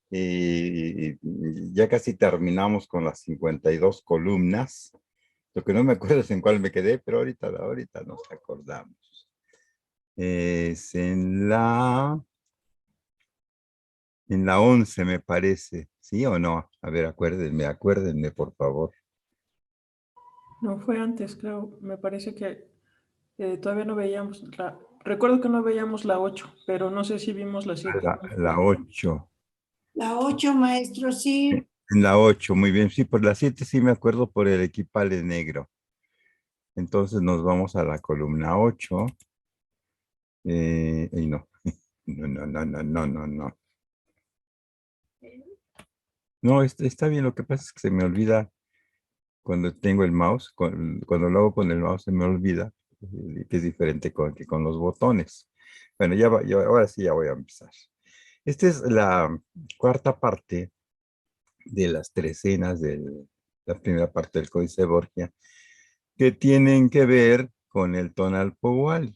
Ya casi terminamos con las 52 columnas. Lo que no me acuerdo es en cuál me quedé, pero ahorita nos acordamos. Es en la 11 me parece, ¿sí o no? A ver, acuérdenme por favor. No, fue antes, creo. Me parece que todavía no veíamos la... Recuerdo que no veíamos la 8, pero no sé si vimos la 7. La 8. La 8, maestro, sí. En la 8, muy bien. Sí, por la 7 sí me acuerdo por el equipale negro. Entonces nos vamos a la columna 8. Y no. No. No, está bien. Lo que pasa es que se me olvida cuando tengo el mouse. Cuando lo hago con el mouse se me olvida que es diferente que con los botones. Bueno, ahora sí ya voy a empezar. Esta es la cuarta parte de las trecenas de la primera parte del Códice de Borgia, que tienen que ver con el tonal powali.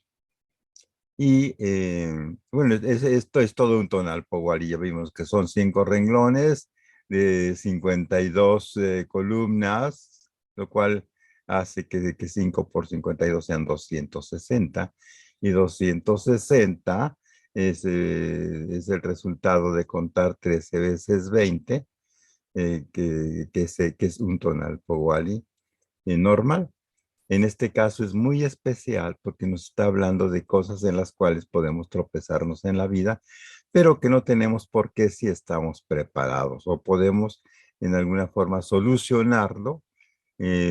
Y bueno, esto es todo un tonal powali. Ya vimos que son 5 renglones de 52 columnas, lo cual hace que 5 por 52 sean 260. Y 260 es el resultado de contar 13 veces 20, que es un tonal powali normal. En este caso es muy especial porque nos está hablando de cosas en las cuales podemos tropezarnos en la vida, pero que no tenemos por qué si estamos preparados o podemos en alguna forma solucionarlo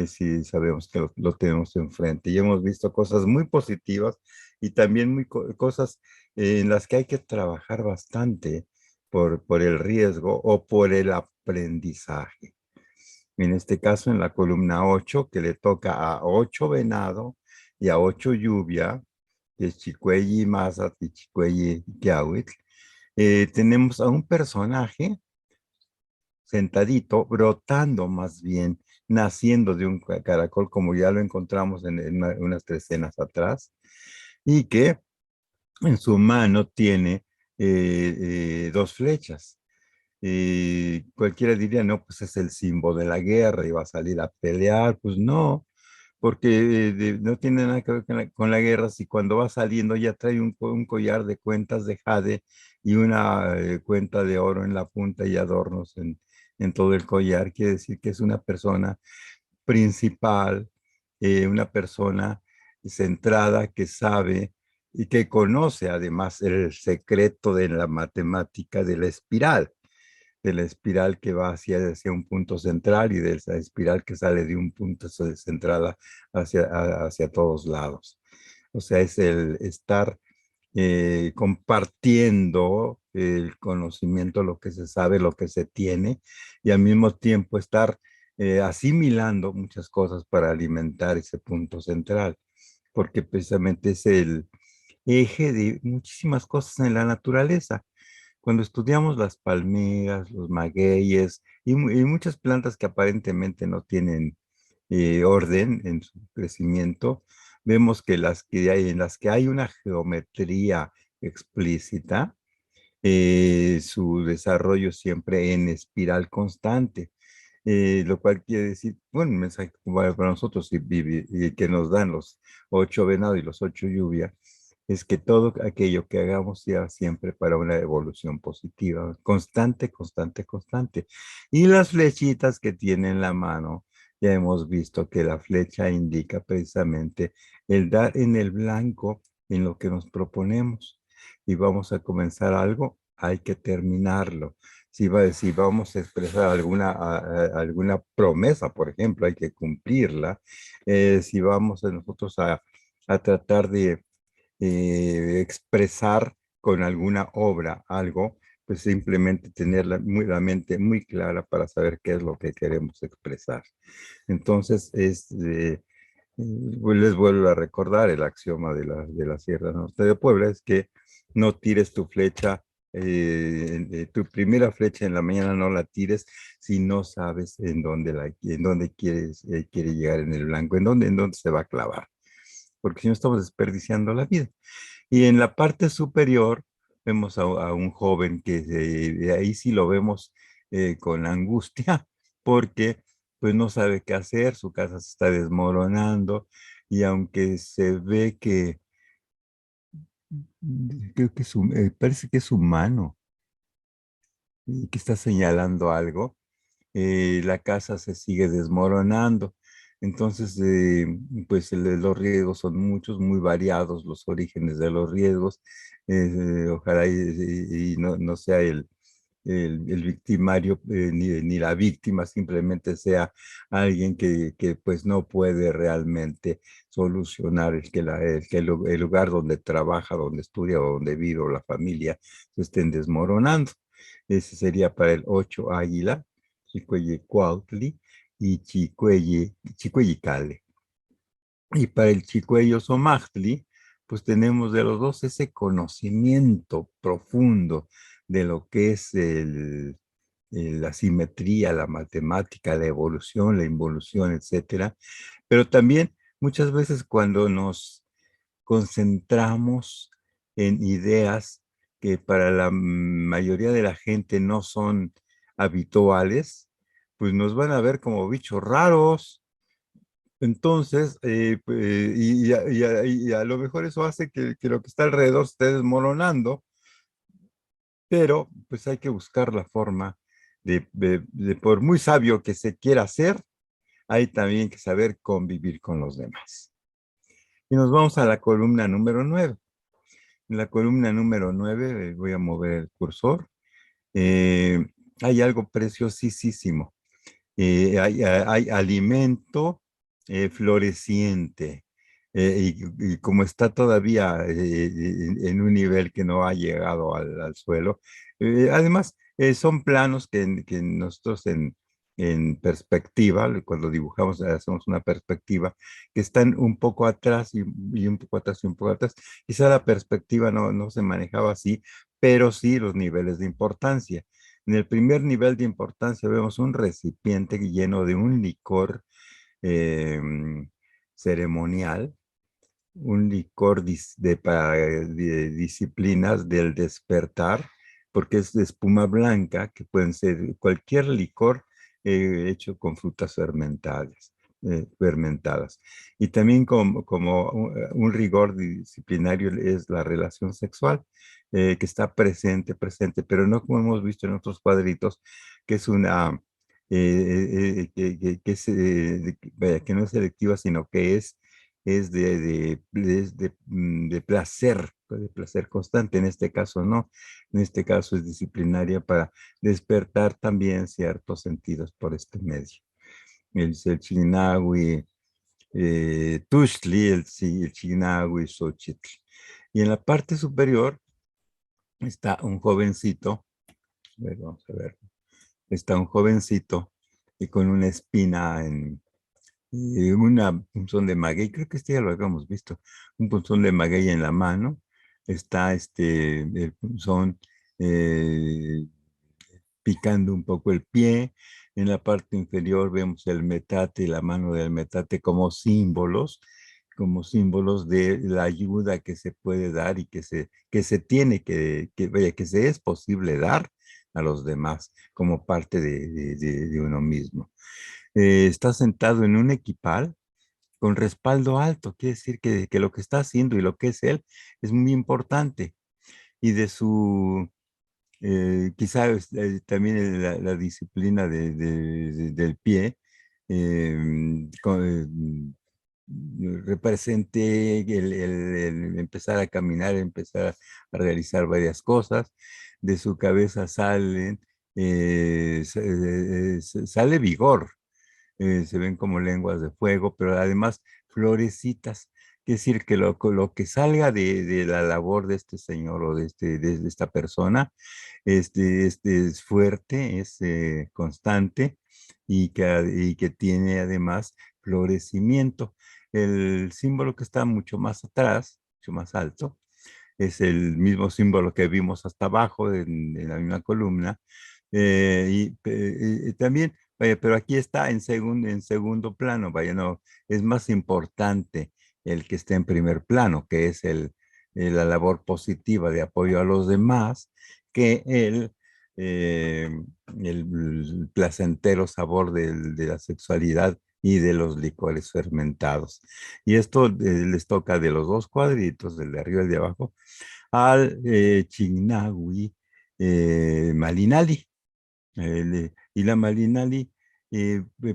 si sabemos que lo tenemos enfrente. Y hemos visto cosas muy positivas y también cosas en las que hay que trabajar bastante por el riesgo o por el aprendizaje. En este caso, en la columna 8, que le toca a 8 venado y a 8 lluvia, que es Chicuelli Mazat y Chicuelli Kiawitl, tenemos a un personaje sentadito, brotando más bien, naciendo de un caracol, como ya lo encontramos en unas 3 escenas atrás, y que en su mano tiene 2 flechas. Cualquiera diría, no, pues es el símbolo de la guerra y va a salir a pelear. Pues no, porque no tiene nada que ver con la guerra. Si cuando va saliendo ya trae un collar de cuentas de jade y una cuenta de oro en la punta y adornos en todo el collar, quiere decir que es una persona principal, una persona centrada que sabe y que conoce además el secreto de la matemática de la espiral que va hacia un punto central y de esa espiral que sale de un punto central hacia todos lados. O sea, es el estar compartiendo el conocimiento, lo que se sabe, lo que se tiene, y al mismo tiempo estar asimilando muchas cosas para alimentar ese punto central, porque precisamente es el eje de muchísimas cosas en la naturaleza. Cuando estudiamos las palmeras, los magueyes y muchas plantas que aparentemente no tienen orden en su crecimiento, vemos que en las que hay una geometría explícita, su desarrollo siempre en espiral constante, lo cual quiere decir, bueno, un mensaje para nosotros y que nos dan los 8 venado y los 8 lluvia, es que todo aquello que hagamos sea siempre para una evolución positiva, constante. Y las flechitas que tiene en la mano, ya hemos visto que la flecha indica precisamente el dar en el blanco en lo que nos proponemos. Y vamos a comenzar algo, hay que terminarlo. Si vamos a expresar alguna promesa, por ejemplo, hay que cumplirla. Si vamos nosotros a tratar de expresar con alguna obra algo, pues simplemente tener la mente muy clara para saber qué es lo que queremos expresar. Entonces, pues les vuelvo a recordar el axioma de la Sierra Norte de Puebla, es que no tires tu flecha, tu primera flecha en la mañana no la tires si no sabes en dónde quiere llegar en el blanco, en dónde se va a clavar, porque si no estamos desperdiciando la vida. Y en la parte superior vemos a un joven que ahí sí lo vemos con angustia porque pues no sabe qué hacer, su casa se está desmoronando y aunque se ve que creo que parece que es humano y que está señalando algo, la casa se sigue desmoronando. Entonces, pues los riesgos son muchos, muy variados los orígenes de los riesgos. Ojalá y no sea el victimario ni la víctima, simplemente sea alguien que pues no puede realmente solucionar el lugar donde trabaja, donde estudia o donde vive o la familia se estén desmoronando. Ese sería para el 8 águila, Chicueye Cuautli y Chicueye Cale. Y para el Chicuello Somachtli, pues tenemos de los dos ese conocimiento profundo de lo que es la simetría, la matemática, la evolución, la involución, etcétera. Pero también muchas veces cuando nos concentramos en ideas que para la mayoría de la gente no son habituales, pues nos van a ver como bichos raros. Entonces, y a lo mejor eso hace que lo que está alrededor se esté desmoronando, pero pues hay que buscar la forma por muy sabio que se quiera hacer, hay también que saber convivir con los demás. Y nos vamos a la columna número 9. En la columna número 9 voy a mover el cursor. eh, Hay algo preciosísimo. Hay alimento floreciente. Y como está todavía en un nivel que no ha llegado al suelo, además son planos que nosotros en perspectiva, cuando dibujamos, hacemos una perspectiva, que están un poco atrás y un poco atrás y un poco atrás. Quizá la perspectiva no se manejaba así, pero sí los niveles de importancia. En el primer nivel de importancia vemos un recipiente lleno de un licor eh, ceremonial, un licor de disciplinas del despertar, porque es de espuma blanca, que pueden ser cualquier licor hecho con frutas fermentadas. Y también como un rigor disciplinario es la relación sexual, que está presente, pero no como hemos visto en otros cuadritos, que es una, vaya, que no es selectiva, sino que es de placer constante. En este caso no, en este caso es disciplinaria para despertar también ciertos sentidos por este medio. El Chignahui Tuxtli, el Chignahui Xochitl. Y en la parte superior está un jovencito, a ver, vamos a ver, está un jovencito y con una espina y una punzón de maguey, creo que este ya lo habíamos visto, un punzón de maguey en la mano, está el punzón eh, picando un poco el pie, en la parte inferior vemos el metate y la mano del metate como símbolos de la ayuda que se puede dar y que se tiene vaya, que se es posible dar a los demás como parte de uno mismo. Está sentado en un equipal con respaldo alto, quiere decir que lo que está haciendo y lo que es él es muy importante. Y de su, quizá también la disciplina del pie, represente el empezar a caminar, empezar a realizar varias cosas. De su cabeza sale vigor, se ven como lenguas de fuego, pero además florecitas. Es decir, que lo que salga de la labor de este señor o de esta persona es fuerte, es constante y que tiene además florecimiento. El símbolo que está mucho más atrás, mucho más alto, es el mismo símbolo que vimos hasta abajo en la misma columna. Y también, vaya, pero aquí está en segundo plano, vaya, no, es más importante el que esté en primer plano, que es la labor positiva de apoyo a los demás que eh, el placentero sabor de la sexualidad y de los licores fermentados. Y esto les toca de los dos cuadritos, del de arriba y el de abajo, al Chinagui Malinali. Y la Malinali,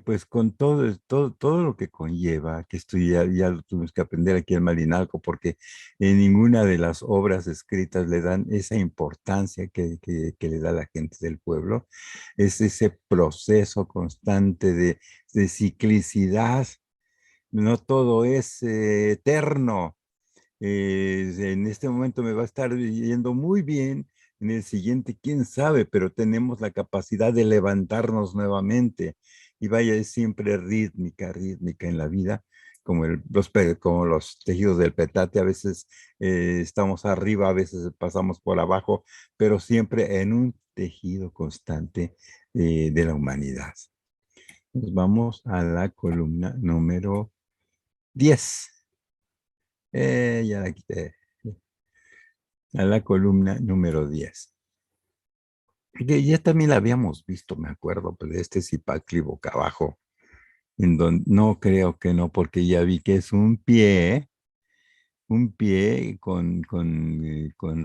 pues con todo lo que conlleva, que esto ya lo tuvimos que aprender aquí en Malinalco, porque en ninguna de las obras escritas le dan esa importancia que le da la gente del pueblo, es ese proceso constante de ciclicidad, no todo es eterno. En este momento me va a estar yendo muy bien, en el siguiente, quién sabe, pero tenemos la capacidad de levantarnos nuevamente. Y vaya, es siempre rítmica, rítmica en la vida, como, como los tejidos del petate, a veces estamos arriba, a veces pasamos por abajo, pero siempre en un tejido constante de la humanidad. Nos vamos a la columna número 10. Ya la quité. A la columna número 10. Que ya también la habíamos visto, me acuerdo, pues, de este Zipacli boca abajo, en donde no creo que no, porque ya vi que es un pie con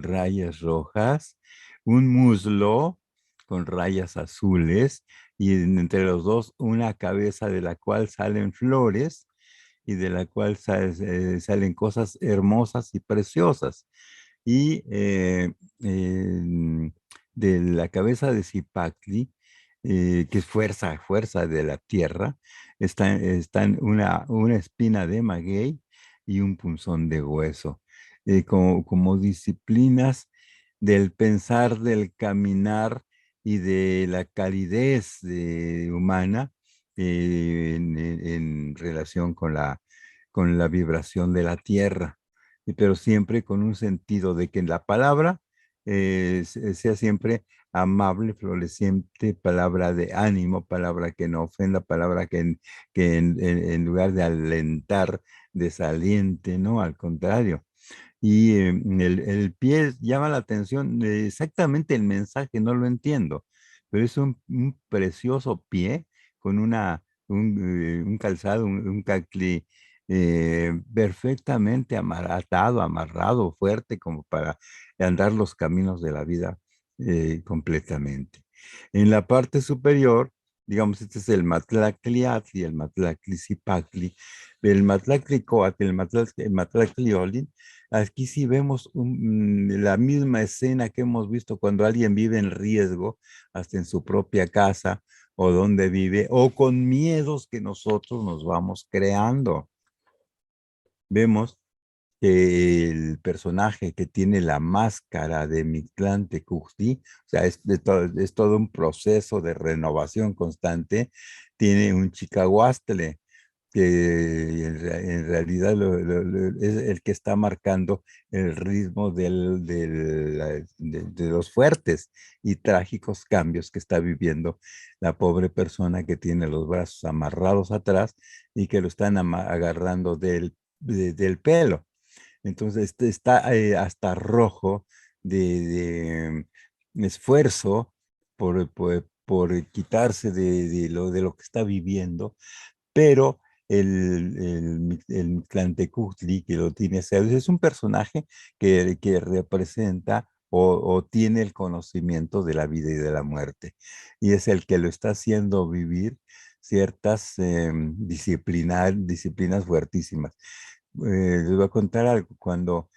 rayas rojas, un muslo con rayas azules, y entre los dos una cabeza de la cual salen flores y de la cual salen cosas hermosas y preciosas. Y de la cabeza de Zipacli, que es fuerza, fuerza de la tierra, están una espina de maguey y un punzón de hueso, como disciplinas del pensar, del caminar y de la calidez humana en relación con la vibración de la tierra, pero siempre con un sentido de que la palabra sea siempre amable, floreciente, palabra de ánimo, palabra que no ofenda, palabra en lugar de alentar, desaliente, ¿no? Al contrario. Y el pie llama la atención, exactamente el mensaje no lo entiendo, pero es un precioso pie con un calzado, un caclí perfectamente atado, amarrado, fuerte, como para andar los caminos de la vida completamente. En la parte superior, digamos, este es el Matlacliatli, el Matlaclizipacli, el Matlaclicoatl, el Matlacliolin. Aquí sí vemos la misma escena que hemos visto cuando alguien vive en riesgo, hasta en su propia casa o donde vive, o con miedos que nosotros nos vamos creando. Vemos que el personaje que tiene la máscara de Mictlán Tecutli, o sea, es todo un proceso de renovación constante, tiene un chicahuastle, que en realidad es el que está marcando el ritmo de los fuertes y trágicos cambios que está viviendo la pobre persona que tiene los brazos amarrados atrás y que lo están agarrando del pelo. Entonces está hasta rojo de esfuerzo por quitarse de lo que está viviendo, pero el Mictlantecutli, que lo tiene Zeus, es un personaje que representa o tiene el conocimiento de la vida y de la muerte, y es el que lo está haciendo vivir ciertas disciplinas fuertísimas. Les voy a contar algo. Cuando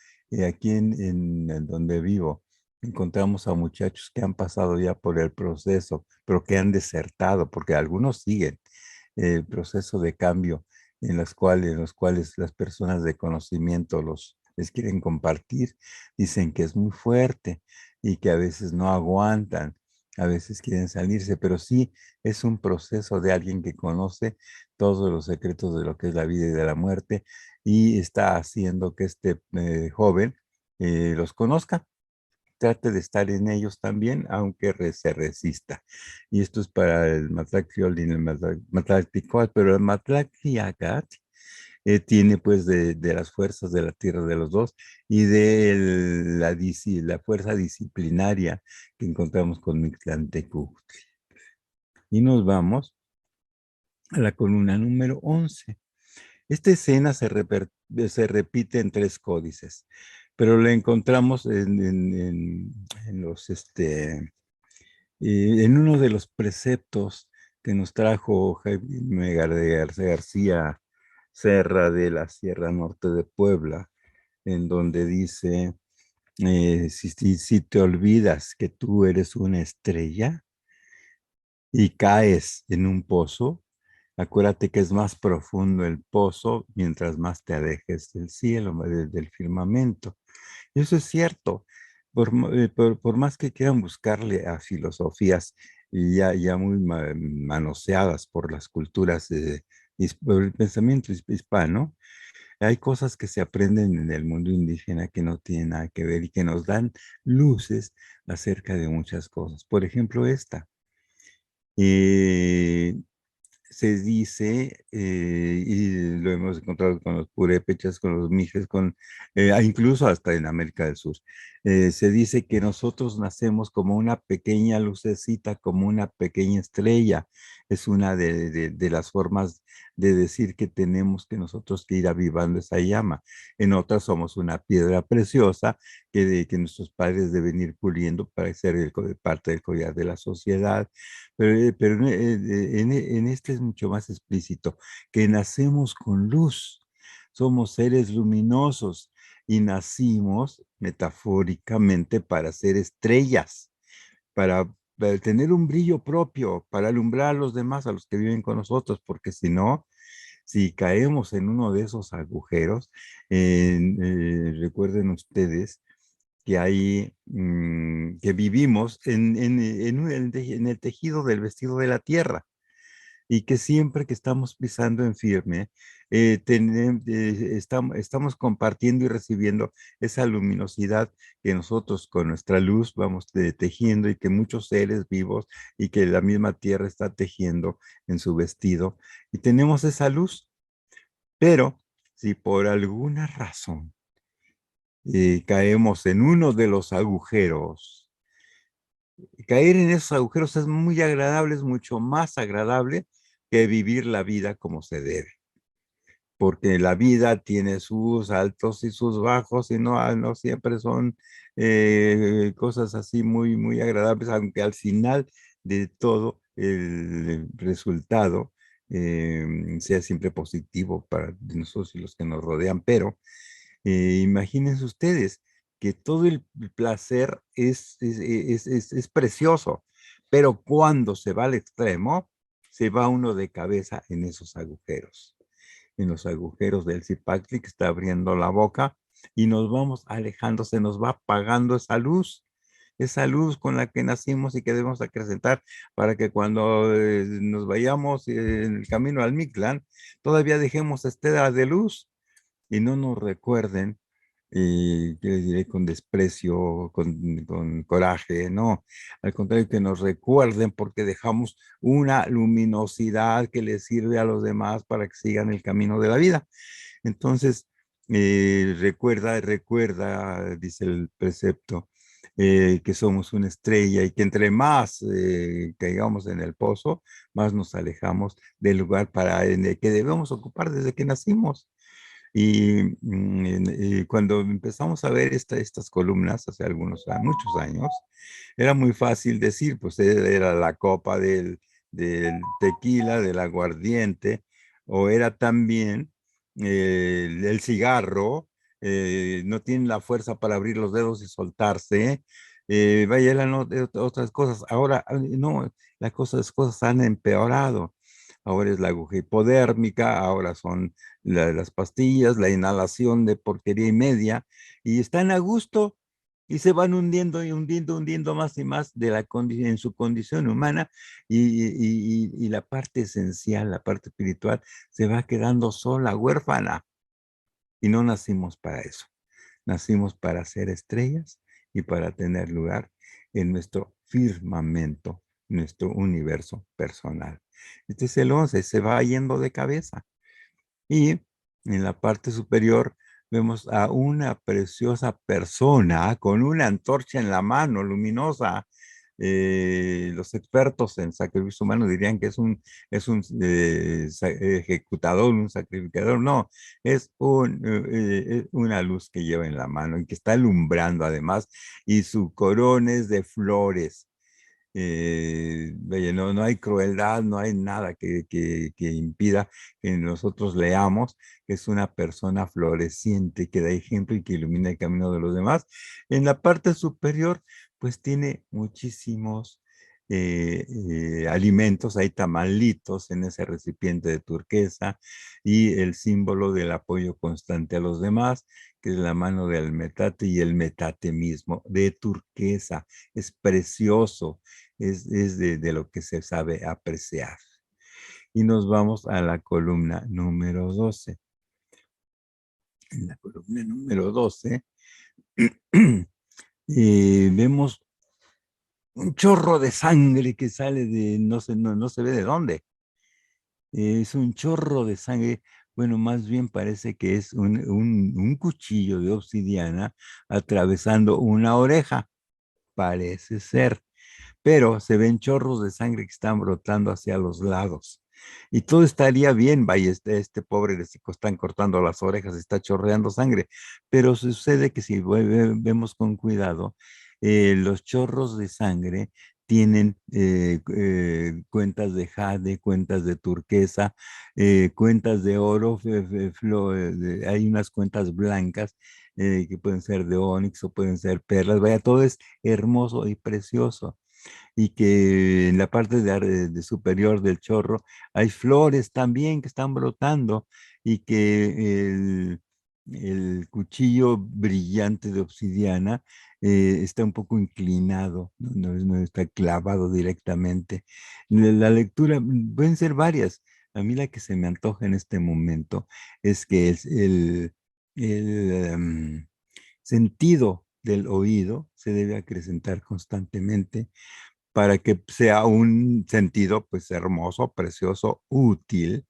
aquí en donde vivo encontramos a muchachos que han pasado ya por el proceso, pero que han desertado, porque algunos siguen el proceso de cambio en los cuales las personas de conocimiento les quieren compartir, dicen que es muy fuerte y que a veces no aguantan, a veces quieren salirse, pero sí es un proceso de alguien que conoce todos los secretos de lo que es la vida y de la muerte y está haciendo que este joven los conozca, trate de estar en ellos también, aunque se resista. Y esto es para el Matlacliolin, el Matlacticoatl, pero el Matlacliacat tiene pues de las fuerzas de la tierra de los dos y de la fuerza disciplinaria que encontramos con Mictlantecutli. Y nos vamos a la columna número 11. Esta escena se repite en 3 códices, pero la encontramos en los, en uno de los preceptos que nos trajo Jaime García Serra de la Sierra Norte de Puebla, en donde dice, si te olvidas que tú eres una estrella y caes en un pozo, acuérdate que es más profundo el pozo mientras más te alejes del cielo, del firmamento. Y eso es cierto. Por más que quieran buscarle a filosofías ya muy manoseadas por las culturas, por el pensamiento hispano, hay cosas que se aprenden en el mundo indígena que no tienen nada que ver y que nos dan luces acerca de muchas cosas. Por ejemplo, esta. Eh, Se dice, y lo hemos encontrado con los purépechas, con los mijes, incluso hasta en América del Sur, se dice que nosotros nacemos como una pequeña lucecita, como una pequeña estrella. Es una de las formas de decir que tenemos que nosotros que ir avivando esa llama. En otras somos una piedra preciosa que nuestros padres deben ir puliendo para ser parte del collar de la sociedad. Pero en este es mucho más explícito, que nacemos con luz, somos seres luminosos y nacimos metafóricamente para ser estrellas, para tener un brillo propio, para alumbrar a los demás, a los que viven con nosotros, porque si no, si caemos en uno de esos agujeros, recuerden ustedes que hay, que vivimos en el tejido del vestido de la tierra y que siempre que estamos pisando en firme, estamos compartiendo y recibiendo esa luminosidad que nosotros con nuestra luz vamos tejiendo y que muchos seres vivos y que la misma tierra está tejiendo en su vestido y tenemos esa luz, pero si por alguna razón caemos en uno de los agujeros. Caer en esos agujeros es muy agradable, es mucho más agradable que vivir la vida como se debe. Porque la vida tiene sus altos y sus bajos y no siempre son cosas así muy agradables, aunque al final de todo el resultado sea siempre positivo para nosotros y los que nos rodean. Pero imagínense ustedes que todo el placer es precioso, pero cuando se va al extremo, se va uno de cabeza en esos agujeros, en los agujeros del Zipacli que está abriendo la boca y nos vamos alejando, se nos va apagando esa luz con la que nacimos y que debemos acrecentar para que cuando nos vayamos en el camino al Mictlán, todavía dejemos estela de luz y no nos recuerden, ¿qué les diré? Con desprecio, con coraje, no. Al contrario, que nos recuerden porque dejamos una luminosidad que les sirve a los demás para que sigan el camino de la vida. Entonces, recuerda, dice el precepto, que somos una estrella y que entre más caigamos en el pozo, más nos alejamos del lugar en el que debemos ocupar desde que nacimos. Y cuando empezamos a ver estas columnas hace muchos años, era muy fácil decir, pues era la copa del tequila, del aguardiente, o era también el cigarro, no tiene la fuerza para abrir los dedos y soltarse. Vaya, eran otras cosas. Ahora, no, las cosas han empeorado. Ahora es la aguja hipodérmica, ahora son las pastillas, la inhalación de porquería y media, y están a gusto y se van hundiendo y hundiendo más y más en su condición humana y la parte esencial, la parte espiritual, se va quedando sola, huérfana. Y no nacimos para eso. Nacimos para ser estrellas y para tener lugar en nuestro firmamento, nuestro universo personal. Este es el 11, se va yendo de cabeza. Y En la parte superior vemos a una preciosa persona con una antorcha en la mano luminosa. Los expertos en sacrificio humano dirían que es un ejecutador, un sacrificador. No, es una luz que lleva en la mano y que está alumbrando además, y su corona es de flores. Vaya, no hay crueldad, no hay nada que impida que nosotros leamos que es una persona floreciente, que da ejemplo y que ilumina el camino de los demás. En la parte superior, pues tiene muchísimos alimentos, hay tamalitos en ese recipiente de turquesa y el símbolo del apoyo constante a los demás, que es la mano del metate y el metate mismo de turquesa. Es precioso, es de lo que se sabe apreciar. Y nos vamos a la columna número 12. En la columna número 12 vemos un chorro de sangre que sale de, no se ve de dónde. Es un chorro de sangre. Bueno, más bien parece que es un cuchillo de obsidiana atravesando una oreja. Parece ser. Pero se ven chorros de sangre que están brotando hacia los lados. Y todo estaría bien, vaya, este pobre le están cortando las orejas, está chorreando sangre. Pero sucede que si vemos con cuidado, los chorros de sangre tienen cuentas de jade, cuentas de turquesa, cuentas de oro, hay unas cuentas blancas que pueden ser de ónix o pueden ser perlas, vaya, todo es hermoso y precioso. Y que en la parte de superior del chorro hay flores también que están brotando y que el cuchillo brillante de obsidiana está un poco inclinado, no está clavado directamente. La lectura pueden ser varias. A mí la que se me antoja en este momento es que es el sentido del oído se debe acrecentar constantemente para que sea un sentido pues hermoso, precioso, útil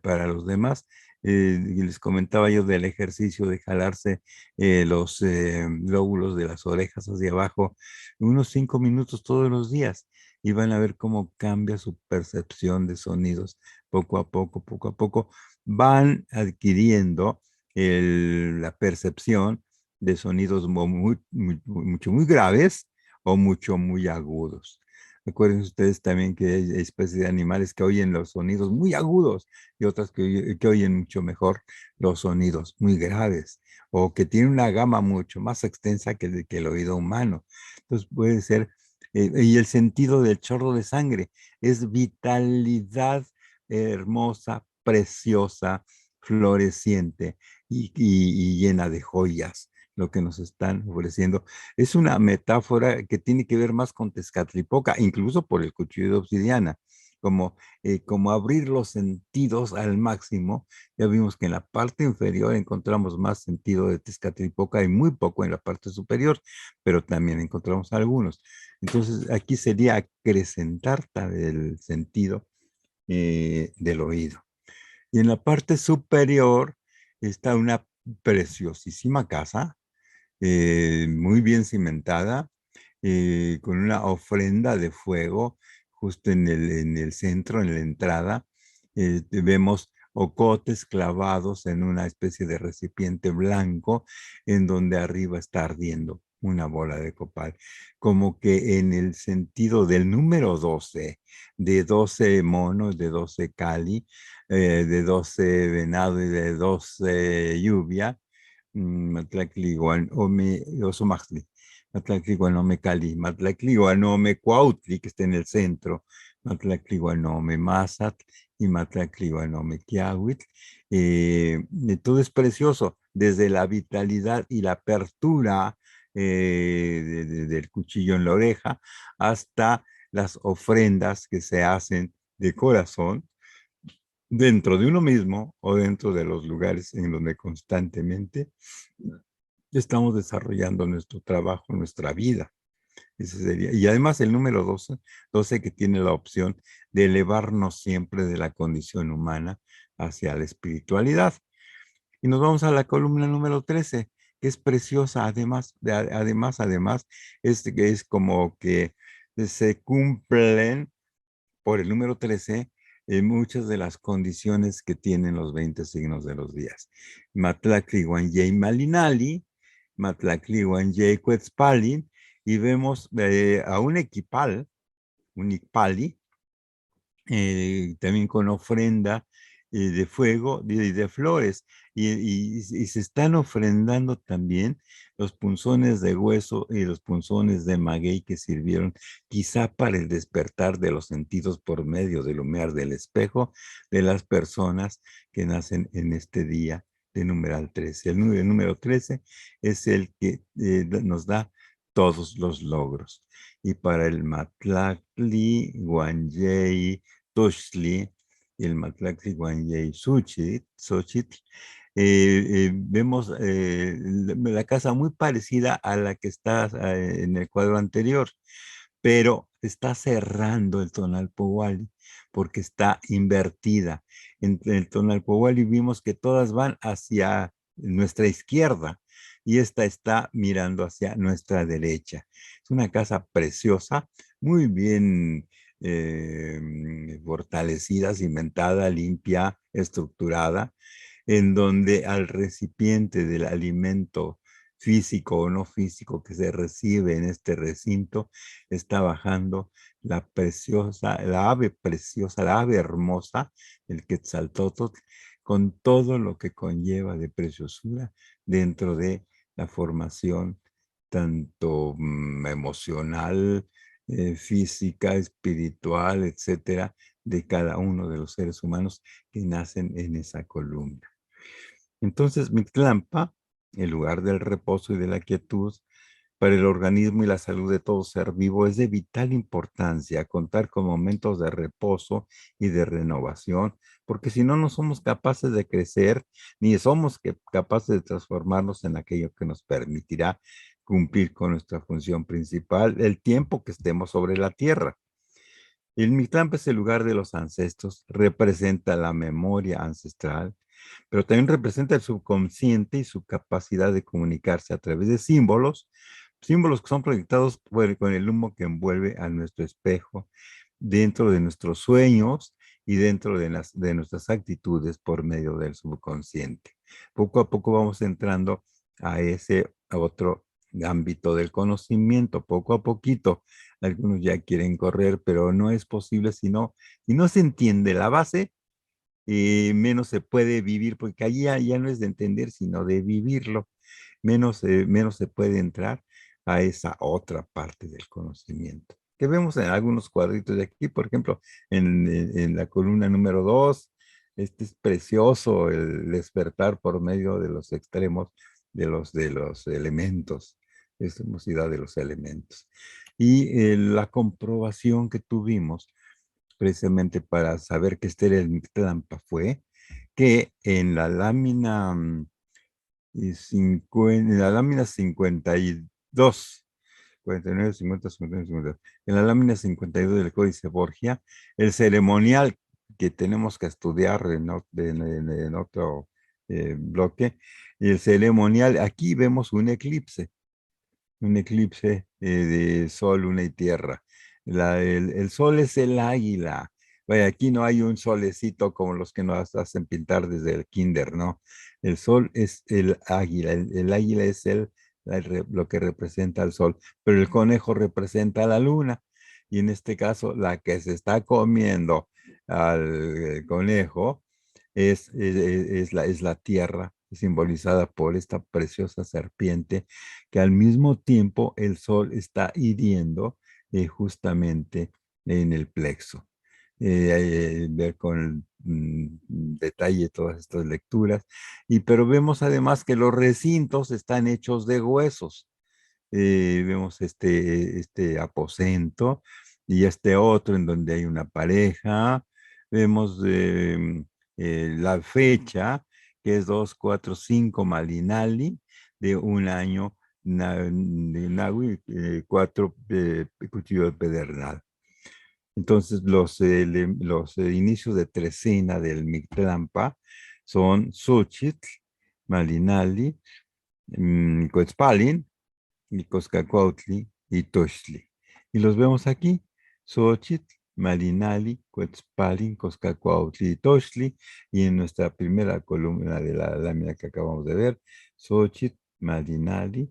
para los demás. Y les comentaba yo del ejercicio de jalarse los lóbulos de las orejas hacia abajo unos 5 minutos todos los días y van a ver cómo cambia su percepción de sonidos poco a poco. Van adquiriendo la percepción de sonidos muy graves o muy agudos. Recuerden ustedes también que hay especies de animales que oyen los sonidos muy agudos y otras que oyen mucho mejor los sonidos muy graves o que tienen una gama mucho más extensa que el oído humano. Entonces puede ser, y el sentido del chorro de sangre es vitalidad hermosa, preciosa, floreciente y llena de joyas lo que nos están ofreciendo. Es una metáfora que tiene que ver más con Tezcatlipoca, incluso por el cuchillo de obsidiana, como abrir los sentidos al máximo. Ya vimos que en la parte inferior encontramos más sentido de Tezcatlipoca y muy poco en la parte superior, pero también encontramos algunos. Entonces aquí sería acrecentar el sentido del oído. Y en la parte superior está una preciosísima casa muy bien cimentada, con una ofrenda de fuego justo en el centro, en la entrada. Vemos ocotes clavados en una especie de recipiente blanco en donde arriba está ardiendo una bola de copal, como que en el sentido del número 12, de 12 monos, de 12 cali, de 12 venado y de 12 lluvia, Matlacliguan, Ome, Osomaxli, Matlacliguan, Ome Cali, Matlacliguan, Ome Cuautli, que está en el centro, Matlacliguan, Ome Mazat y Matlacliguan, Ome Quiahuitl. Todo es precioso, desde la vitalidad y la apertura del cuchillo en la oreja hasta las ofrendas que se hacen de corazón dentro de uno mismo o dentro de los lugares en donde constantemente estamos desarrollando nuestro trabajo, nuestra vida. Ese sería. Y además el número 12 que tiene la opción de elevarnos siempre de la condición humana hacia la espiritualidad. Y nos vamos a la columna número 13, que es preciosa. Además, es como que se cumplen por el número 13 muchas de las condiciones que tienen los 20 signos de los días. Matlacli Guanyei Malinali, Matlacli Guanyei Quetzpalin, y vemos a un equipal, un Icpali, también con ofrenda de fuego y de flores. Y se están ofrendando también los punzones de hueso y los punzones de maguey que sirvieron quizá para el despertar de los sentidos por medio del humear del espejo de las personas que nacen en este día de numeral 13. El número 13 es el que nos da todos los logros. Y para el Matlacli, Guanyei, Toshli y el Matlacli Guanyei Xochitl, vemos la casa muy parecida a la que está en el cuadro anterior, pero está cerrando el Tonalpohualli porque está invertida. En el Tonalpohualli vimos que todas van hacia nuestra izquierda y esta está mirando hacia nuestra derecha. Es una casa preciosa, muy bien fortalecida, cimentada, limpia, estructurada, en donde al recipiente del alimento físico o no físico que se recibe en este recinto está bajando la preciosa, la ave hermosa, el Quetzaltóatl, con todo lo que conlleva de preciosura dentro de la formación tanto emocional, física, espiritual, etcétera, de cada uno de los seres humanos que nacen en esa columna. Entonces, Mictlampa, el lugar del reposo y de la quietud, para el organismo y la salud de todo ser vivo, es de vital importancia contar con momentos de reposo y de renovación, porque si no, no somos capaces de crecer, ni somos capaces de transformarnos en aquello que nos permitirá cumplir con nuestra función principal el tiempo que estemos sobre la tierra. El Mictlampa es el lugar de los ancestros, representa la memoria ancestral, pero también representa el subconsciente y su capacidad de comunicarse a través de símbolos, símbolos que son proyectados con el humo que envuelve a nuestro espejo, dentro de nuestros sueños y dentro de nuestras actitudes por medio del subconsciente. Poco a poco vamos entrando a ese otro ámbito del conocimiento, poco a poquito. Algunos ya quieren correr, pero no es posible si no se entiende la base, menos se puede vivir, porque allí ya no es de entender, sino de vivirlo. Menos se puede entrar a esa otra parte del conocimiento. Que vemos en algunos cuadritos de aquí, por ejemplo, en la columna número 2, este es precioso, el despertar por medio de los extremos de los elementos, extremosidad de los elementos. Y la comprobación que tuvimos precisamente para saber que este era el Mictlampa fue que en la lámina, en la lámina 52, 49, 50, 51, 52, en la lámina 52 del Códice Borgia, el ceremonial que tenemos que estudiar en otro bloque, el ceremonial, aquí vemos un eclipse de sol, luna y tierra. El sol es el águila. Vaya, aquí no hay un solecito como los que nos hacen pintar desde el kinder, ¿no? El sol es el águila. El águila es lo que representa al sol, pero el conejo representa a la luna. Y en este caso, la que se está comiendo al conejo es la tierra, simbolizada por esta preciosa serpiente que al mismo tiempo el sol está hiriendo justamente en el plexo. Ver con detalle todas estas lecturas, pero vemos además que los recintos están hechos de huesos. Vemos este aposento y este otro en donde hay una pareja. Vemos la fecha, que es 245 Malinali, de un año de Nahui, 4 Cuchillo de Pedernal. Entonces, los inicios de trecena del Mictlampa son Xochitl, Malinali, Coetzpalin, Coscacuautli y Toxtli. Y los vemos aquí, Xochitl, Malinali, Coetzpalin, Coscacuautli y Toxtli. Y en nuestra primera columna de la lámina que acabamos de ver, Xochitl, Malinali,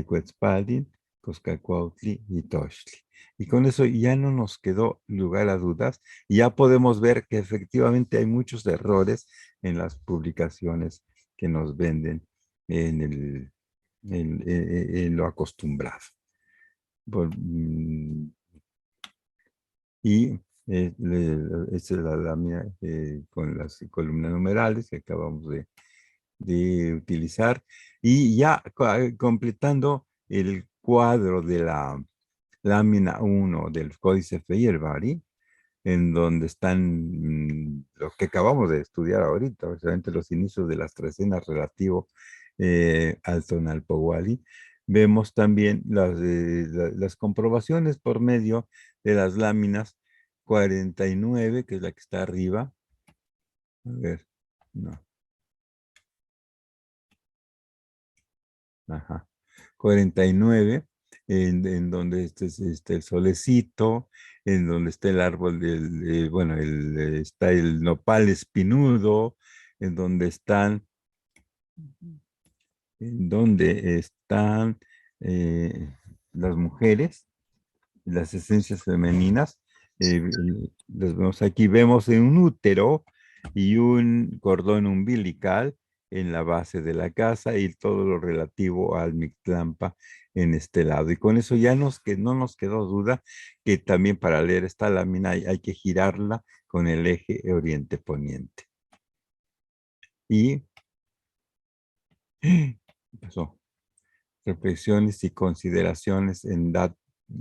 Coetzpalin, Coscacuautli y Toxtli. Y con eso ya no nos quedó lugar a dudas y ya podemos ver que efectivamente hay muchos errores en las publicaciones que nos venden en en lo acostumbrado. Y esta es la lámina con las columnas numerales que acabamos de utilizar. Y ya completando el cuadro de la lámina 1 del Códice Feyerabend, en donde están lo que acabamos de estudiar ahorita, obviamente los inicios de las trecenas relativo al Tonalpohualli. Vemos también las comprobaciones por medio de las láminas 49, que es la que está arriba. A ver, no. Ajá. 49, en donde está el solecito, en donde está el árbol bueno, está el nopal espinudo, en donde están eh, las mujeres, las esencias femeninas. Las vemos aquí, vemos un útero y un cordón umbilical en la base de la casa y todo lo relativo al Mictlampa en este lado. Y con eso ya no nos quedó duda que también para leer esta lámina hay que girarla con el eje oriente-poniente. Y pasó. Reflexiones y consideraciones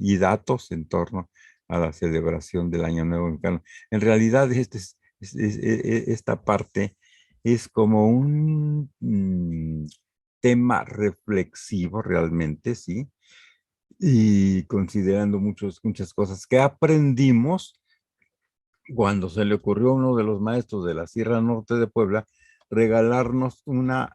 y datos en torno a la celebración del Año Nuevo Mexicano. En realidad, esta parte es como un tema reflexivo realmente, ¿sí? Y considerando muchas cosas que aprendimos cuando se le ocurrió a uno de los maestros de la Sierra Norte de Puebla regalarnos unas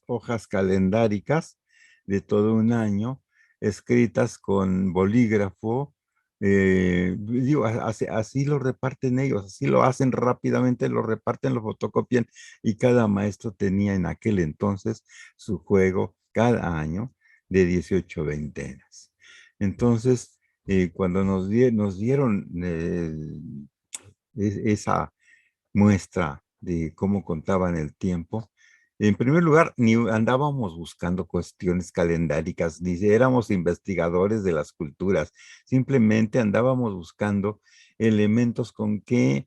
hojas calendáricas de todo un año, escritas con bolígrafo. Digo, así lo reparten ellos, así lo hacen rápidamente, lo reparten, lo fotocopian, y cada maestro tenía en aquel entonces su juego cada año de 18 veintenas. Entonces, cuando nos dieron esa muestra de cómo contaban el tiempo, en primer lugar, ni andábamos buscando cuestiones calendáricas, ni éramos investigadores de las culturas, simplemente andábamos buscando elementos con que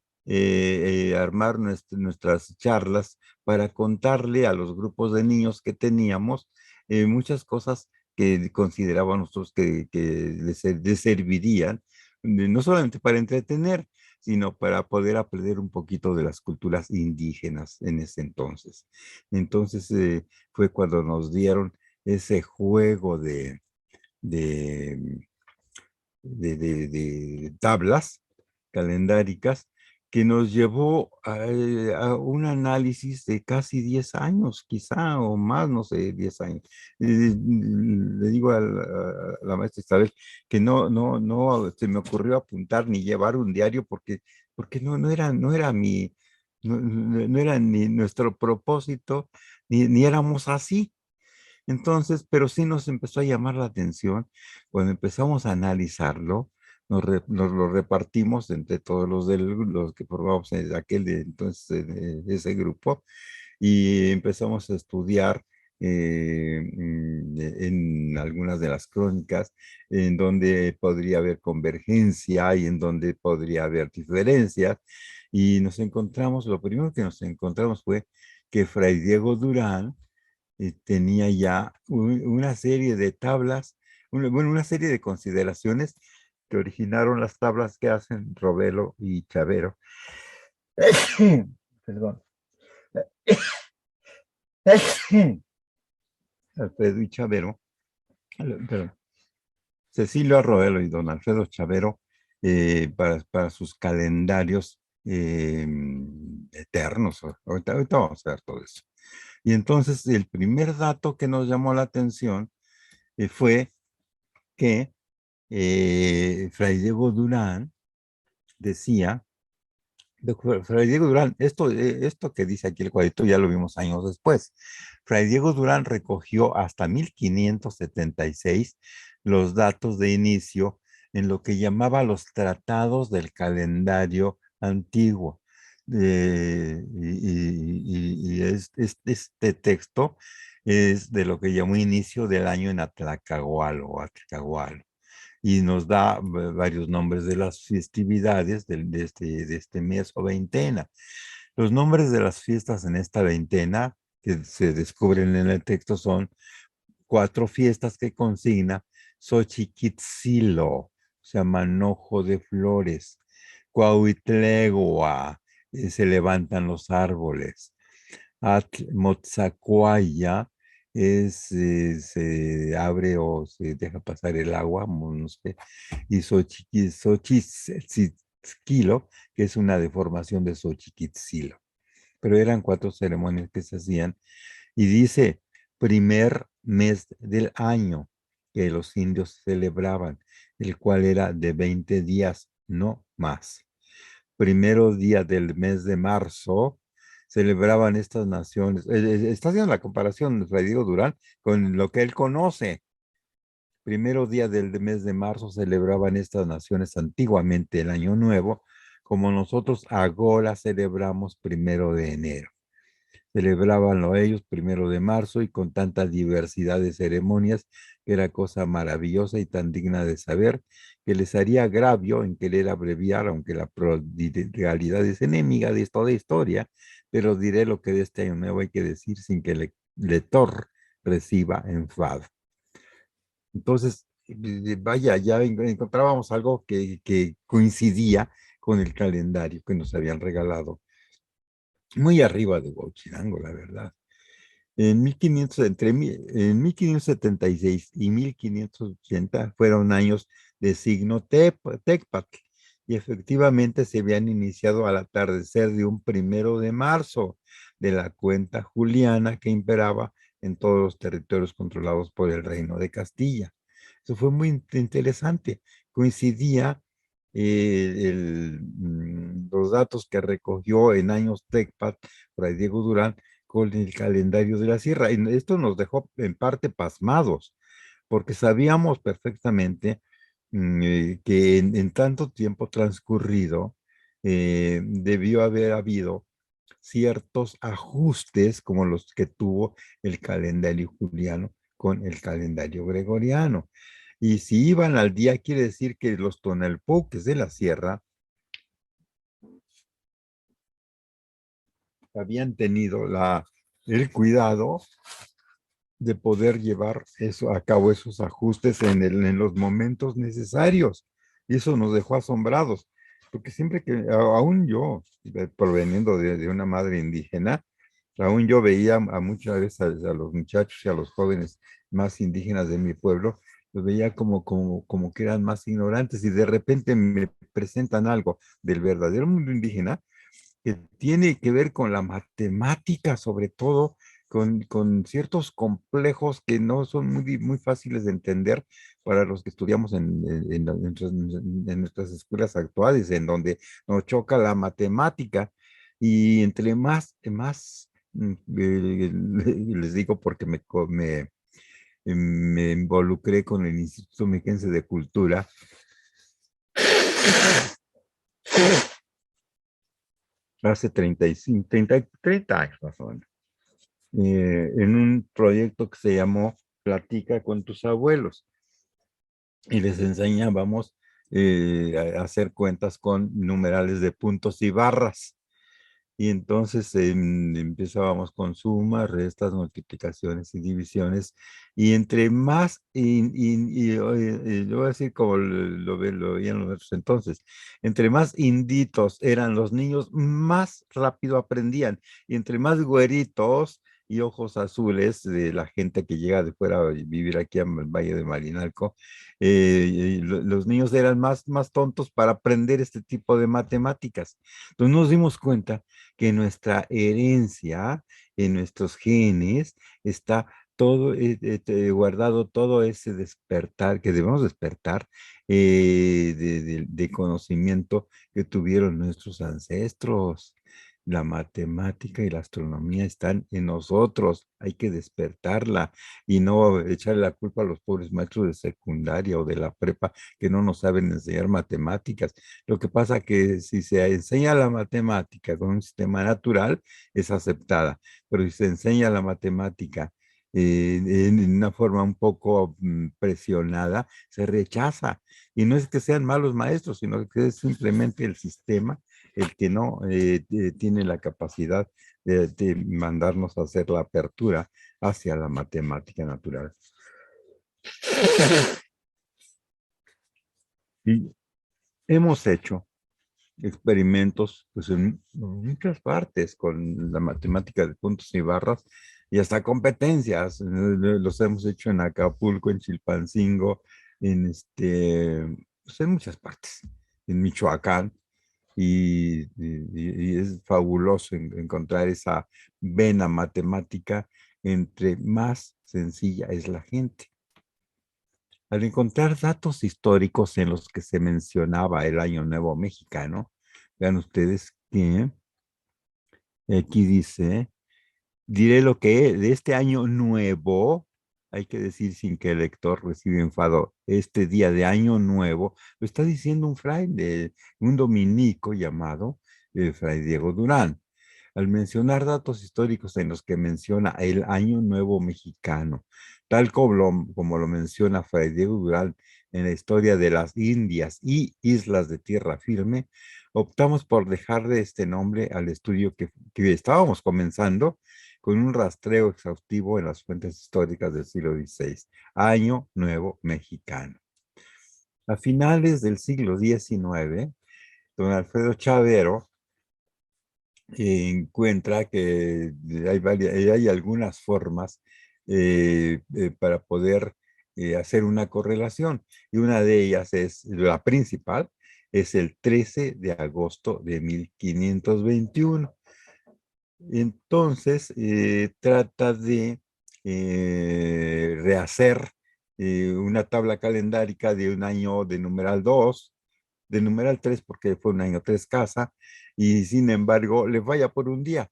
armar nuestras charlas para contarle a los grupos de niños que teníamos muchas cosas que considerábamos nosotros que les servirían, no solamente para entretener, sino para poder aprender un poquito de las culturas indígenas en ese entonces. Entonces fue cuando nos dieron ese juego de, de tablas calendáricas que nos llevó a un análisis de casi 10 años, quizá, o más, no sé, 10 años. Le digo a la maestra Isabel que no se me ocurrió apuntar ni llevar un diario porque no era no era ni nuestro propósito, ni éramos así. Entonces, pero sí nos empezó a llamar la atención cuando empezamos a analizarlo. Nos lo repartimos entre todos los que formamos en aquel entonces ese grupo, y empezamos a estudiar en algunas de las crónicas en donde podría haber convergencia y en donde podría haber diferencias. Y lo primero que nos encontramos fue que Fray Diego Durán tenía ya una serie de tablas, una serie de consideraciones que originaron las tablas que hacen Robelo y Chavero. Perdón. Alfredo y Chavero, perdón, Cecilio Robelo y don Alfredo Chavero para sus calendarios eternos. Ahorita vamos a ver todo eso. Y entonces el primer dato que nos llamó la atención fue que Fray Diego Durán decía, Fray Diego Durán, esto que dice aquí el cuadrito ya lo vimos años después. Fray Diego Durán recogió hasta 1576 los datos de inicio en lo que llamaba los tratados del calendario antiguo. Este texto es de lo que llamó inicio del año en Atlacahual o Atlacahual y nos da varios nombres de las festividades de este mes o veintena. Los nombres de las fiestas en esta veintena que se descubren en el texto son 4 fiestas que consigna Xochiquitzilo, o sea, manojo de flores, Cuauhitlegua, se levantan los árboles, Motzacuaya, se abre o se deja pasar el agua, no sé, y Xochiquilo, que es una deformación de Xochiquitzilo. Pero eran 4 ceremonias que se hacían. Y dice, primer mes del año que los indios celebraban, el cual era de 20 días, no más. Primero día del mes de marzo, celebraban estas naciones. Está haciendo la comparación, Fray Diego Durán, con lo que él conoce. Primero día del mes de marzo celebraban estas naciones antiguamente el Año Nuevo, como nosotros ahora celebramos primero de enero. Celebrábanlo ellos primero de marzo y con tanta diversidad de ceremonias que era cosa maravillosa y tan digna de saber que les haría agravio en querer abreviar, aunque la realidad es enemiga de toda historia, pero diré lo que de este año nuevo hay que decir sin que el lector reciba enfado. Entonces, vaya, ya encontrábamos algo que coincidía con el calendario que nos habían regalado. Muy arriba de Huachinango, la verdad. En 1576 y 1580 fueron años de signo Tecpatl y efectivamente se habían iniciado al atardecer de un 1 de marzo de la cuenta juliana que imperaba en todos los territorios controlados por el Reino de Castilla. Eso fue muy interesante. Coincidía los datos que recogió en años Tecpat Fray Diego Durán con el calendario de la sierra. Y esto nos dejó en parte pasmados, porque sabíamos perfectamente que en tanto tiempo transcurrido debió haber habido ciertos ajustes como los que tuvo el calendario juliano con el calendario gregoriano. Y si iban al día, quiere decir que los tonalpoques de la sierra habían tenido el cuidado de poder llevar a cabo esos ajustes en los momentos necesarios. Y eso nos dejó asombrados, porque siempre que, aún yo, proveniendo de una madre indígena, aún yo veía a muchas veces a los muchachos y a los jóvenes más indígenas de mi pueblo, los veía como que eran más ignorantes y de repente me presentan algo del verdadero mundo indígena que tiene que ver con la matemática, sobre todo con ciertos complejos que no son muy fáciles de entender para los que estudiamos en nuestras escuelas actuales, en donde nos choca la matemática. Y entre más les digo porque me involucré con el Instituto Mexiquense de Cultura, hace 35, 30 años más o menos, en un proyecto que se llamó Platica con tus abuelos. Y les enseñábamos a hacer cuentas con numerales de puntos y barras. Y entonces empezábamos con sumas, restas, multiplicaciones y divisiones. Y entre más, yo voy a decir como lo veían los otros entonces, entre más inditos eran los niños, más rápido aprendían. Y entre más güeritos y ojos azules de la gente que llega de fuera a vivir aquí al Valle de Malinalco. Los niños eran más tontos para aprender este tipo de matemáticas. Entonces nos dimos cuenta que en nuestra herencia, en nuestros genes, está todo guardado, todo ese despertar, que debemos despertar de conocimiento que tuvieron nuestros ancestros. La matemática y la astronomía están en nosotros, hay que despertarla y no echarle la culpa a los pobres maestros de secundaria o de la prepa que no nos saben enseñar matemáticas. Lo que pasa que si se enseña la matemática con un sistema natural, es aceptada, pero si se enseña la matemática en una forma un poco presionada, se rechaza. Y no es que sean malos maestros, sino que es simplemente el sistema el que no tiene la capacidad de mandarnos a hacer la apertura hacia la matemática natural. Y hemos hecho experimentos pues, en muchas partes con la matemática de puntos y barras y hasta competencias. Los hemos hecho en Acapulco, en Chilpancingo, pues en muchas partes, en Michoacán. Y es fabuloso encontrar esa vena matemática entre más sencilla es la gente. Al encontrar datos históricos en los que se mencionaba el Año Nuevo Mexicano, vean ustedes que aquí dice, diré lo que de este año nuevo, hay que decir sin que el lector reciba enfado, este día de año nuevo, lo está diciendo un fraile, un dominico llamado Fray Diego Durán. Al mencionar datos históricos en los que menciona el Año Nuevo Mexicano, tal como lo menciona Fray Diego Durán en la historia de las Indias y Islas de Tierra Firme, optamos por dejar de este nombre al estudio que estábamos comenzando con un rastreo exhaustivo en las fuentes históricas del siglo XVI, Año Nuevo Mexicano. A finales del siglo XIX, don Alfredo Chavero encuentra que hay algunas formas para poder hacer una correlación, y una de ellas es, la principal, es el 13 de agosto de 1521. Entonces, trata de rehacer una tabla calendárica de un año de numeral 2, de numeral 3 porque fue un año 3 casa, y sin embargo le falla por un día.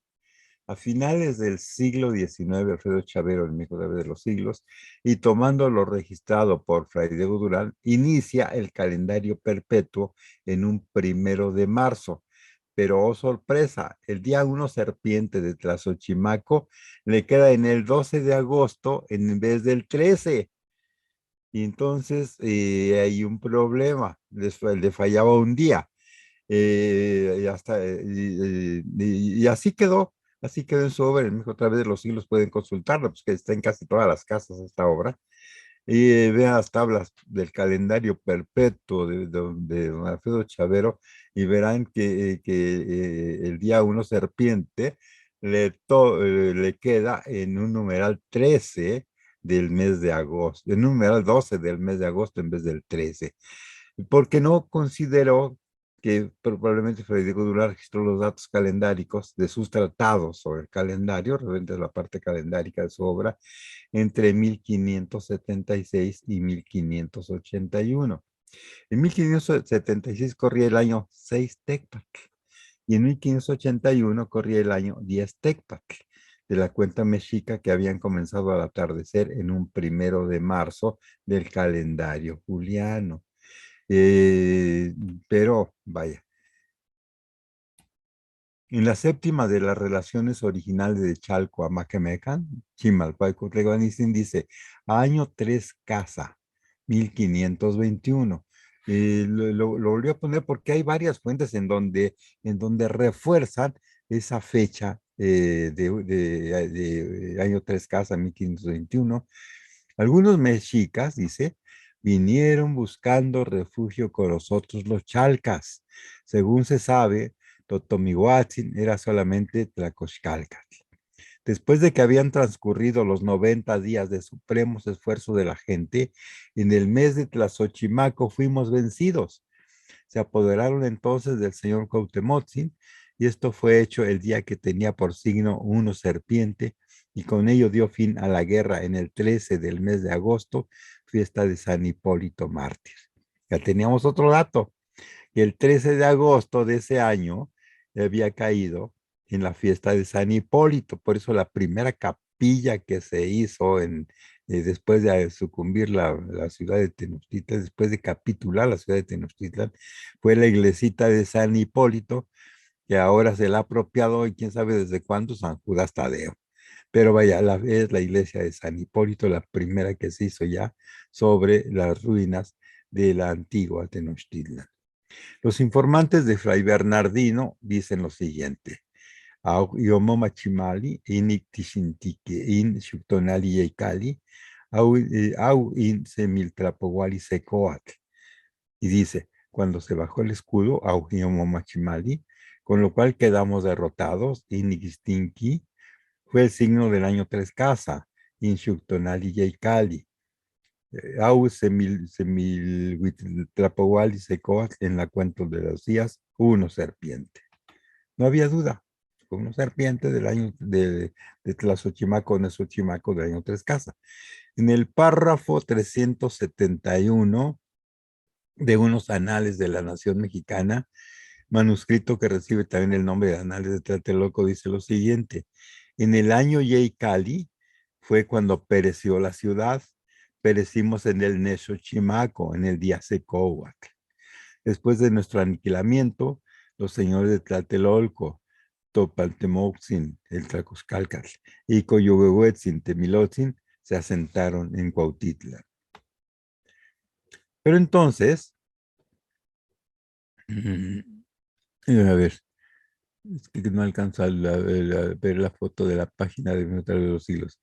A finales del siglo XIX, Alfredo Chavero, el México de los siglos, y tomando lo registrado por Fray Diego Durán, inicia el calendario perpetuo en un 1 de marzo. Pero, oh sorpresa, el día 1 serpiente de Tlazochimaco le queda en el 12 de agosto en vez del 13. Y entonces hay un problema, le fallaba un día. Y así quedó en su obra. En México a través de los siglos pueden consultarlo, pues que está en casi todas las casas esta obra. Y vean las tablas del calendario perpetuo de don Alfredo Chavero y verán que el día 1 serpiente le queda en un numeral 13 del mes de agosto, en un numeral 12 del mes de agosto en vez del 13, porque no consideró que probablemente Federico Durán registró los datos calendáricos de sus tratados sobre el calendario, referente a la parte calendárica de su obra, entre 1576 y 1581. En 1576 corría el año 6 Tecpatl y en 1581 corría el año 10 Tecpatl de la cuenta mexica que habían comenzado al atardecer en un 1 de marzo del calendario juliano. Pero vaya, en la séptima de las relaciones originales de Chalco a Macamecan, Chimalpaico Tleguanicin dice, año 3 casa, 1521. Lo volvió a poner porque hay varias fuentes en donde refuerzan esa fecha de año 3 casa, 1521. Algunos mexicas, dice, vinieron buscando refugio con nosotros los chalcas. Según se sabe, Totomihuatzin era solamente Tlacoxcalcatl. Después de que habían transcurrido los 90 días de supremos esfuerzo de la gente, en el mes de Tlazochimaco fuimos vencidos. Se apoderaron entonces del señor Cuauhtémoc, y esto fue hecho el día que tenía por signo una serpiente, y con ello dio fin a la guerra en el 13 del mes de agosto, fiesta de San Hipólito Mártir. Ya teníamos otro dato, que el 13 de agosto de ese año había caído en la fiesta de San Hipólito, por eso la primera capilla que se hizo después de sucumbir la ciudad de Tenochtitlan, después de capitular la ciudad de Tenochtitlan, fue la iglesita de San Hipólito, que ahora se la ha apropiado y quién sabe desde cuándo San Judas Tadeo. Pero vaya, es la iglesia de San Hipólito, la primera que se hizo ya sobre las ruinas de la antigua Tenochtitlan. Los informantes de Fray Bernardino dicen lo siguiente: Au iomoma chimali, inik tishintique, in shuktonali yeikali, au in semiltlapowali secoatl. Y dice, cuando se bajó el escudo, au iomoma chimali, con lo cual quedamos derrotados, inik fue el signo del año 3 casa, in shuktonali yeikali. Au semiltlapowali secoatl, en la cuenta de los días, uno serpiente. No había duda, con una serpiente del año de Tlazochimaco, Nezochimaco del año 3 casa. En el párrafo 371 de unos anales de la Nación Mexicana, manuscrito que recibe también el nombre de Anales de Tlatelolco, dice lo siguiente: en el año Yeicali fue cuando pereció la ciudad, perecimos en el Nezochimaco, en el día Secóhuatl. Después de nuestro aniquilamiento, los señores de Tlatelolco, Topaltemotzin, el Tlacoxcalcatl, y Coyohuehuetzin, Temilotzin, se asentaron en Cuautitlán. Pero entonces, a ver, es que no alcanzo a ver la foto de la página de México a través de los siglos.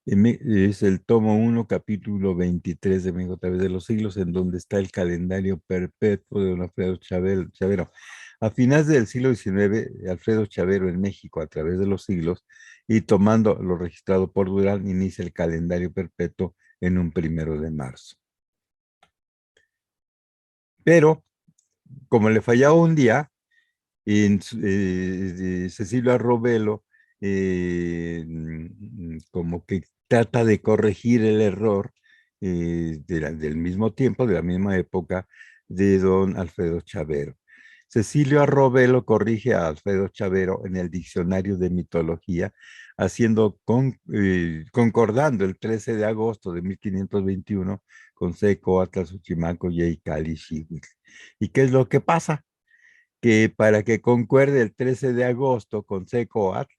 Es el tomo 1, capítulo 23 de México a través de los siglos, en donde está el calendario perpetuo de don Alfredo Chavero. A finales del siglo XIX, Alfredo Chavero en México a través de los siglos, y tomando lo registrado por Durán, inicia el calendario perpetuo en un 1 de marzo. Pero, como le fallaba un día, Cecilio Arrovelo como que trata de corregir el error del mismo tiempo, de la misma época, de don Alfredo Chavero. Cecilio Arrovelo corrige a Alfredo Chavero en el diccionario de mitología, concordando el 13 de agosto de 1521 con Seco, Atlas, Uchimaco, Yeicali, Xihuitl. ¿Y qué es lo que pasa? Que para que concuerde el 13 de agosto con Secoatl,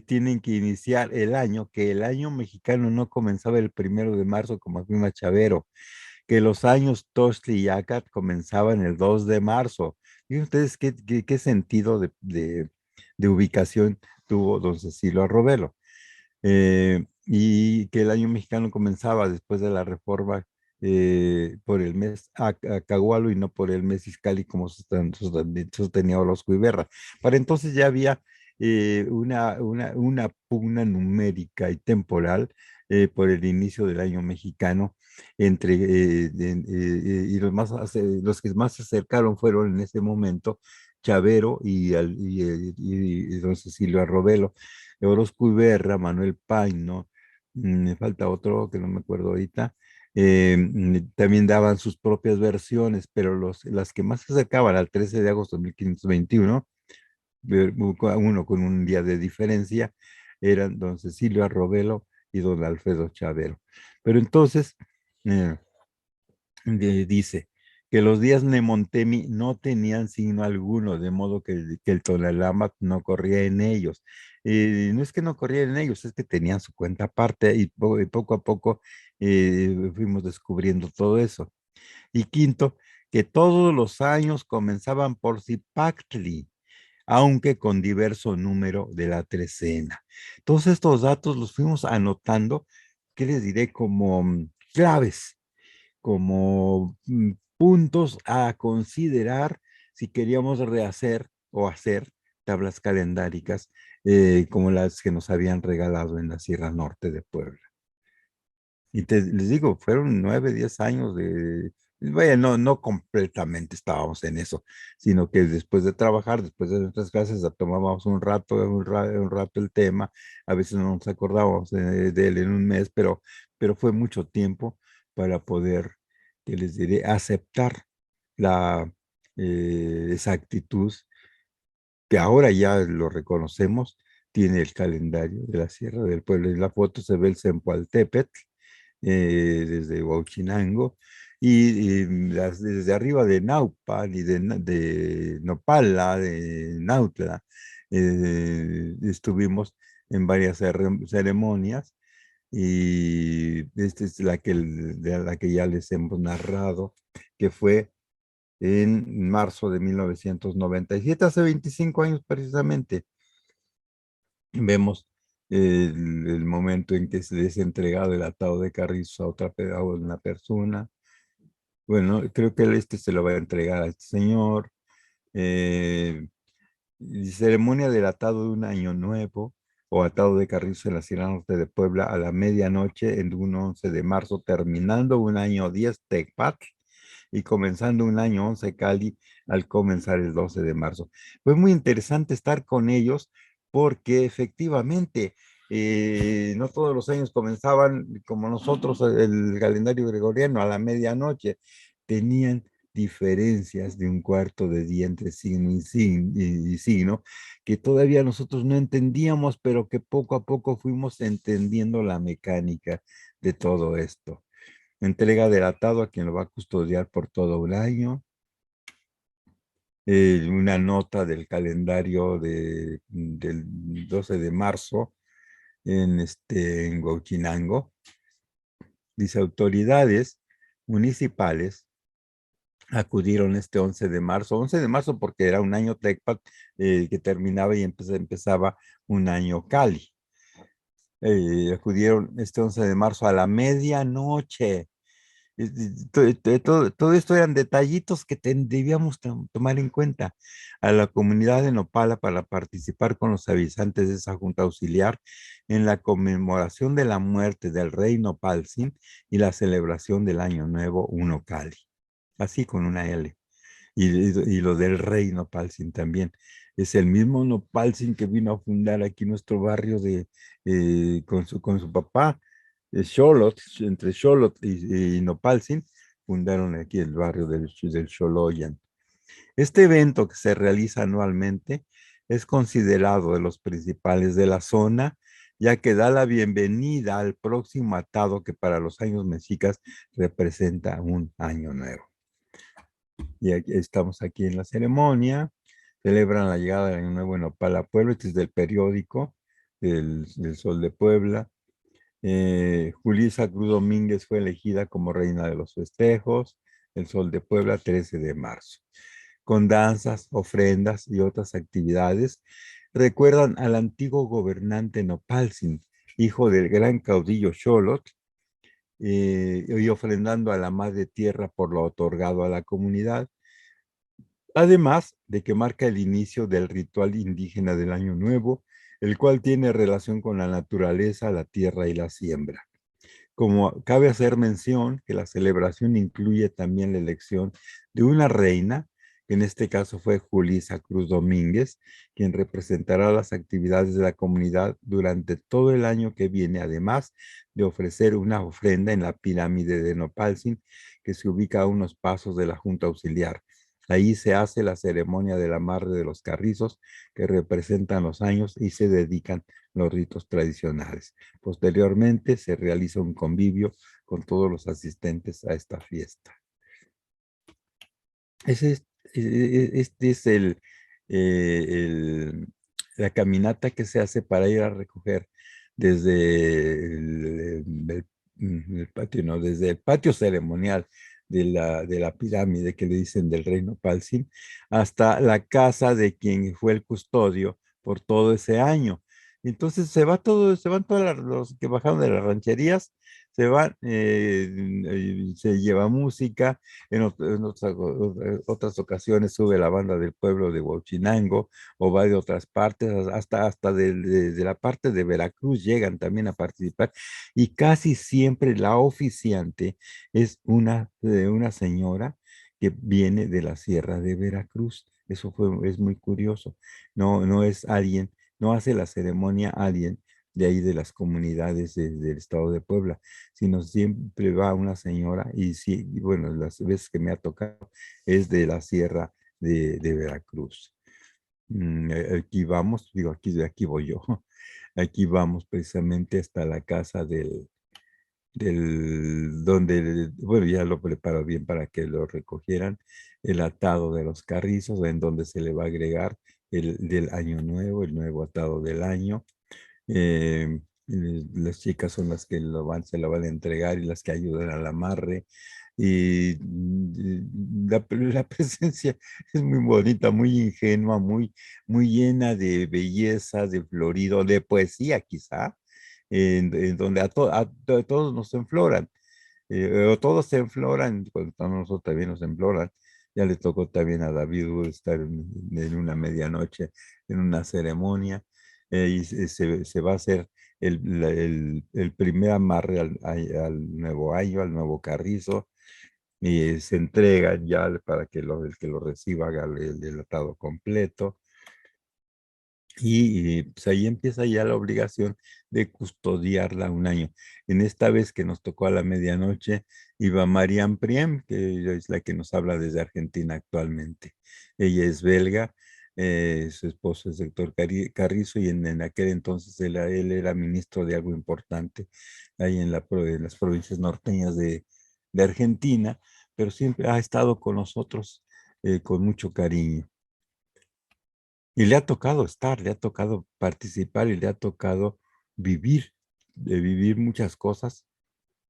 tienen que iniciar el año, que el año mexicano no comenzaba el 1 de marzo como afirma Chavero, que los años Tochtli y Acat comenzaban el 2 de marzo. ¿Y ustedes qué sentido de ubicación tuvo don Cecilio Arrovelo? Y que el año mexicano comenzaba después de la reforma por el mes Acahualo y no por el mes Izcalli como sostenía Orozco Iberra. Para entonces ya había una pugna numérica y temporal por el inicio del año mexicano entre y los que más se acercaron fueron en ese momento Chavero y don Cecilio Arrovelo. Orozco Iberra, Manuel Paino, me falta otro que no me acuerdo ahorita, también daban sus propias versiones, pero las que más se acercaban al 13 de agosto de 1521, uno con un día de diferencia, eran don Cecilio Arrovelo y don Alfredo Chavero. Pero entonces, dice que los días Nemontemi no tenían signo alguno, de modo que el Tonalámatl no corría en ellos. No es que no corría en ellos, es que tenían su cuenta aparte y poco a poco fuimos descubriendo todo eso. Y quinto, que todos los años comenzaban por Zipactli, aunque con diverso número de la trecena. Todos estos datos los fuimos anotando, ¿qué les diré? Como claves, como puntos a considerar si queríamos rehacer o hacer tablas calendáricas como las que nos habían regalado en la Sierra Norte de Puebla. Y les digo, fueron 9, 10 años de, vaya, no completamente estábamos en eso, sino que después de trabajar, después de nuestras clases, tomábamos un rato el tema, a veces no nos acordábamos de él en un mes, pero fue mucho tiempo para poder, que les diré, aceptar la exactitud que ahora ya lo reconocemos, tiene el calendario de la Sierra del Pueblo. En la foto se ve el Zempoaltépetl, desde Huauchinango, desde arriba de Naupan y de Nopala, de Nautla, estuvimos en varias ceremonias y esta es de la que ya les hemos narrado, que fue en marzo de 1997, hace 25 años precisamente. Vemos el momento en que se les ha entregado el atado de carrizo a una persona. Bueno, creo que este se lo va a entregar a este señor. Ceremonia del atado de un año nuevo o atado de carrizo en la Sierra Norte de Puebla a la medianoche en un 11 de marzo, terminando un año 10 Tecpat y comenzando un año 11 Cali al comenzar el 12 de marzo. Fue muy interesante estar con ellos porque efectivamente no todos los años comenzaban como nosotros el calendario gregoriano a la medianoche. Tenían diferencias de un cuarto de día entre signo y signo que todavía nosotros no entendíamos, pero que poco a poco fuimos entendiendo la mecánica de todo esto. Entrega del atado a quien lo va a custodiar por todo un año. Una nota del calendario del 12 de marzo en Huauchinango. Dice, autoridades municipales acudieron este 11 de marzo porque era un año Tecpat que terminaba y empezaba un año Cali. Acudieron este 11 de marzo a la medianoche. Todo esto eran detallitos que debíamos tomar en cuenta a la comunidad de Nopala para participar con los avisantes de esa junta auxiliar en la conmemoración de la muerte del rey Nopalsin y la celebración del Año Nuevo Uno Cali, así con una L. Y lo del rey Nopalsin también. Es el mismo Nopalsin que vino a fundar aquí nuestro barrio con su papá, Xolotl, entre Xolotl y Nopalsin, fundaron aquí el barrio del Xoloyan. Este evento que se realiza anualmente es considerado de los principales de la zona, ya que da la bienvenida al próximo atado que para los años mexicas representa un año nuevo. Y estamos aquí en la ceremonia, celebran la llegada del Año Nuevo en Nopala, Puebla. Este es del periódico del Sol de Puebla. Julisa Cruz Domínguez fue elegida como reina de los festejos, el Sol de Puebla, 13 de marzo. Con danzas, ofrendas y otras actividades, recuerdan al antiguo gobernante Nopalsin, hijo del gran caudillo Xolotl, y ofrendando a la madre tierra por lo otorgado a la comunidad, además de que marca el inicio del ritual indígena del Año Nuevo, el cual tiene relación con la naturaleza, la tierra y la siembra. Como cabe hacer mención que la celebración incluye también la elección de una reina, que en este caso fue Julisa Cruz Domínguez, quien representará las actividades de la comunidad durante todo el año que viene, además de ofrecer una ofrenda en la pirámide de Nopalsin, que se ubica a unos pasos de la Junta Auxiliar. Ahí se hace la ceremonia del amarre de los carrizos, que representan los años y se dedican los ritos tradicionales. Posteriormente se realiza un convivio con todos los asistentes a esta fiesta. Este es la caminata que se hace para ir a recoger desde el patio, no, desde el patio ceremonial de la pirámide que le dicen del reino Palsin, hasta la casa de quien fue el custodio por todo ese año. Entonces se van todos los que bajaron de las rancherías, se van, se lleva música, otras ocasiones sube la banda del pueblo de Huachinango o va de otras partes, hasta de la parte de Veracruz llegan también a participar y casi siempre la oficiante es una señora que viene de la Sierra de Veracruz. Es muy curioso. No, no es alguien, no hace la ceremonia alguien de ahí de las comunidades del estado de Puebla, sino siempre va una señora y sí, y bueno, las veces que me ha tocado es de la Sierra de Veracruz. Aquí vamos, digo, de aquí voy yo. Aquí vamos precisamente hasta la casa donde, bueno, ya lo preparo bien para que lo recogieran, el atado de los carrizos, en donde se le va a agregar el del año nuevo, el nuevo atado del año. Las chicas son las que se lo van a entregar y las que ayudan al amarre. Y la presencia es muy bonita, muy ingenua, muy llena de belleza, de florido, de poesía quizá, en donde todos nos enfloran, o todos se enfloran, cuando nosotros también nos enfloran. Ya le tocó también a David estar en una medianoche, en una ceremonia, y se va a hacer el primer amarre al nuevo año, al nuevo carrizo, y se entrega ya para que el que lo reciba haga el atado completo. Y pues ahí empieza ya la obligación de custodiarla un año. En esta vez que nos tocó a la medianoche, iba Mariam Priem, que es la que nos habla desde Argentina actualmente. Ella es belga, su esposo es Héctor Carrizo, y en aquel entonces él era ministro de algo importante ahí en las provincias norteñas de Argentina, pero siempre ha estado con nosotros con mucho cariño. Y le ha tocado estar, le ha tocado participar y le ha tocado vivir, de vivir muchas cosas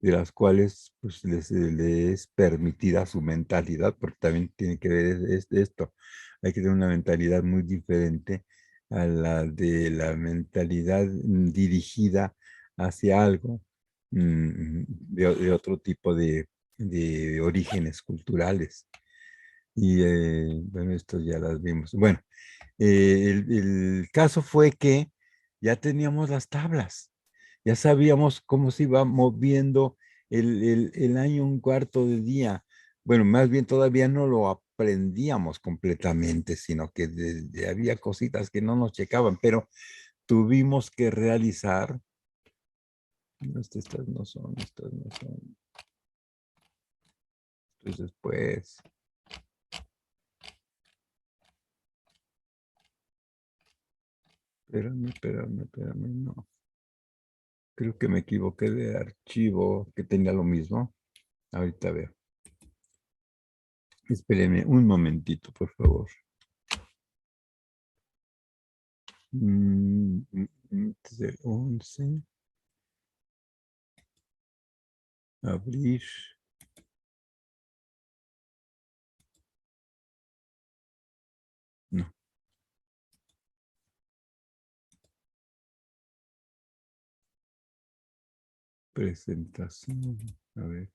de las cuales pues, le es permitida su mentalidad, porque también tiene que ver esto. Hay que tener una mentalidad muy diferente a la de la mentalidad dirigida hacia algo de otro tipo de orígenes culturales. Y bueno, esto ya las vimos. Bueno, el caso fue que ya teníamos las tablas, ya sabíamos cómo se iba moviendo el año un cuarto de día. Bueno, más bien todavía no lo aprendíamos completamente, sino que había cositas que no nos checaban, pero tuvimos que realizar. No, estas no son, estas no son. Entonces, pues, espérame, no. Creo que me equivoqué de archivo que tenga lo mismo. Ahorita veo. Espérenme un momentito, por favor. Desde 11. Abrir. No. Presentación. A ver.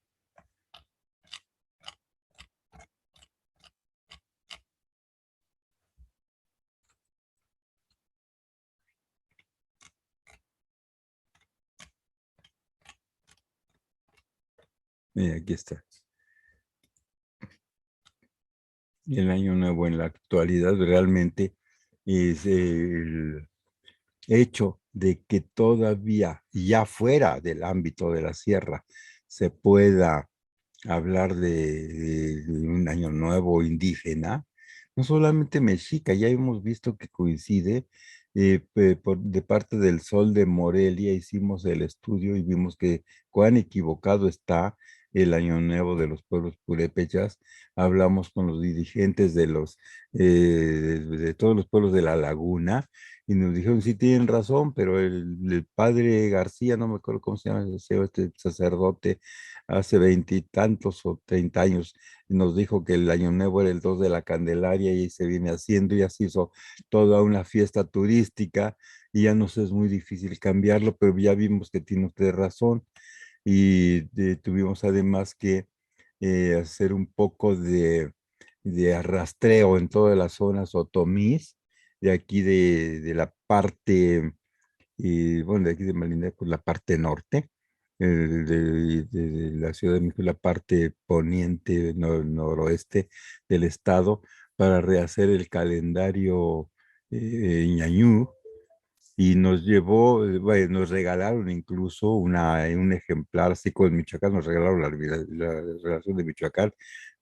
Mira, aquí está. El año nuevo en la actualidad realmente es el hecho de que todavía, ya fuera del ámbito de la sierra, se pueda hablar de un año nuevo indígena, no solamente mexica, ya hemos visto que coincide de parte del Sol de Morelia, hicimos el estudio y vimos que cuán equivocado está el año nuevo de los pueblos purépechas. Hablamos con los dirigentes de todos los pueblos de la laguna y nos dijeron, sí tienen razón, pero el padre García, no me acuerdo cómo se llama, este sacerdote, hace veintitantos o 30 años, nos dijo que el año nuevo era el 2 de la Candelaria y se viene haciendo y así hizo toda una fiesta turística y ya nos es muy difícil cambiarlo, pero ya vimos que tiene usted razón. y tuvimos además que hacer un poco de arrastreo en todas las zonas otomís, de aquí de la parte, bueno, de aquí de Malinalco, pues la parte norte, de la Ciudad de México, la parte poniente, noroeste del estado, para rehacer el calendario ñañú, y nos llevó, bueno, nos regalaron incluso un ejemplar, así como en Michoacán nos regalaron la relación de Michoacán,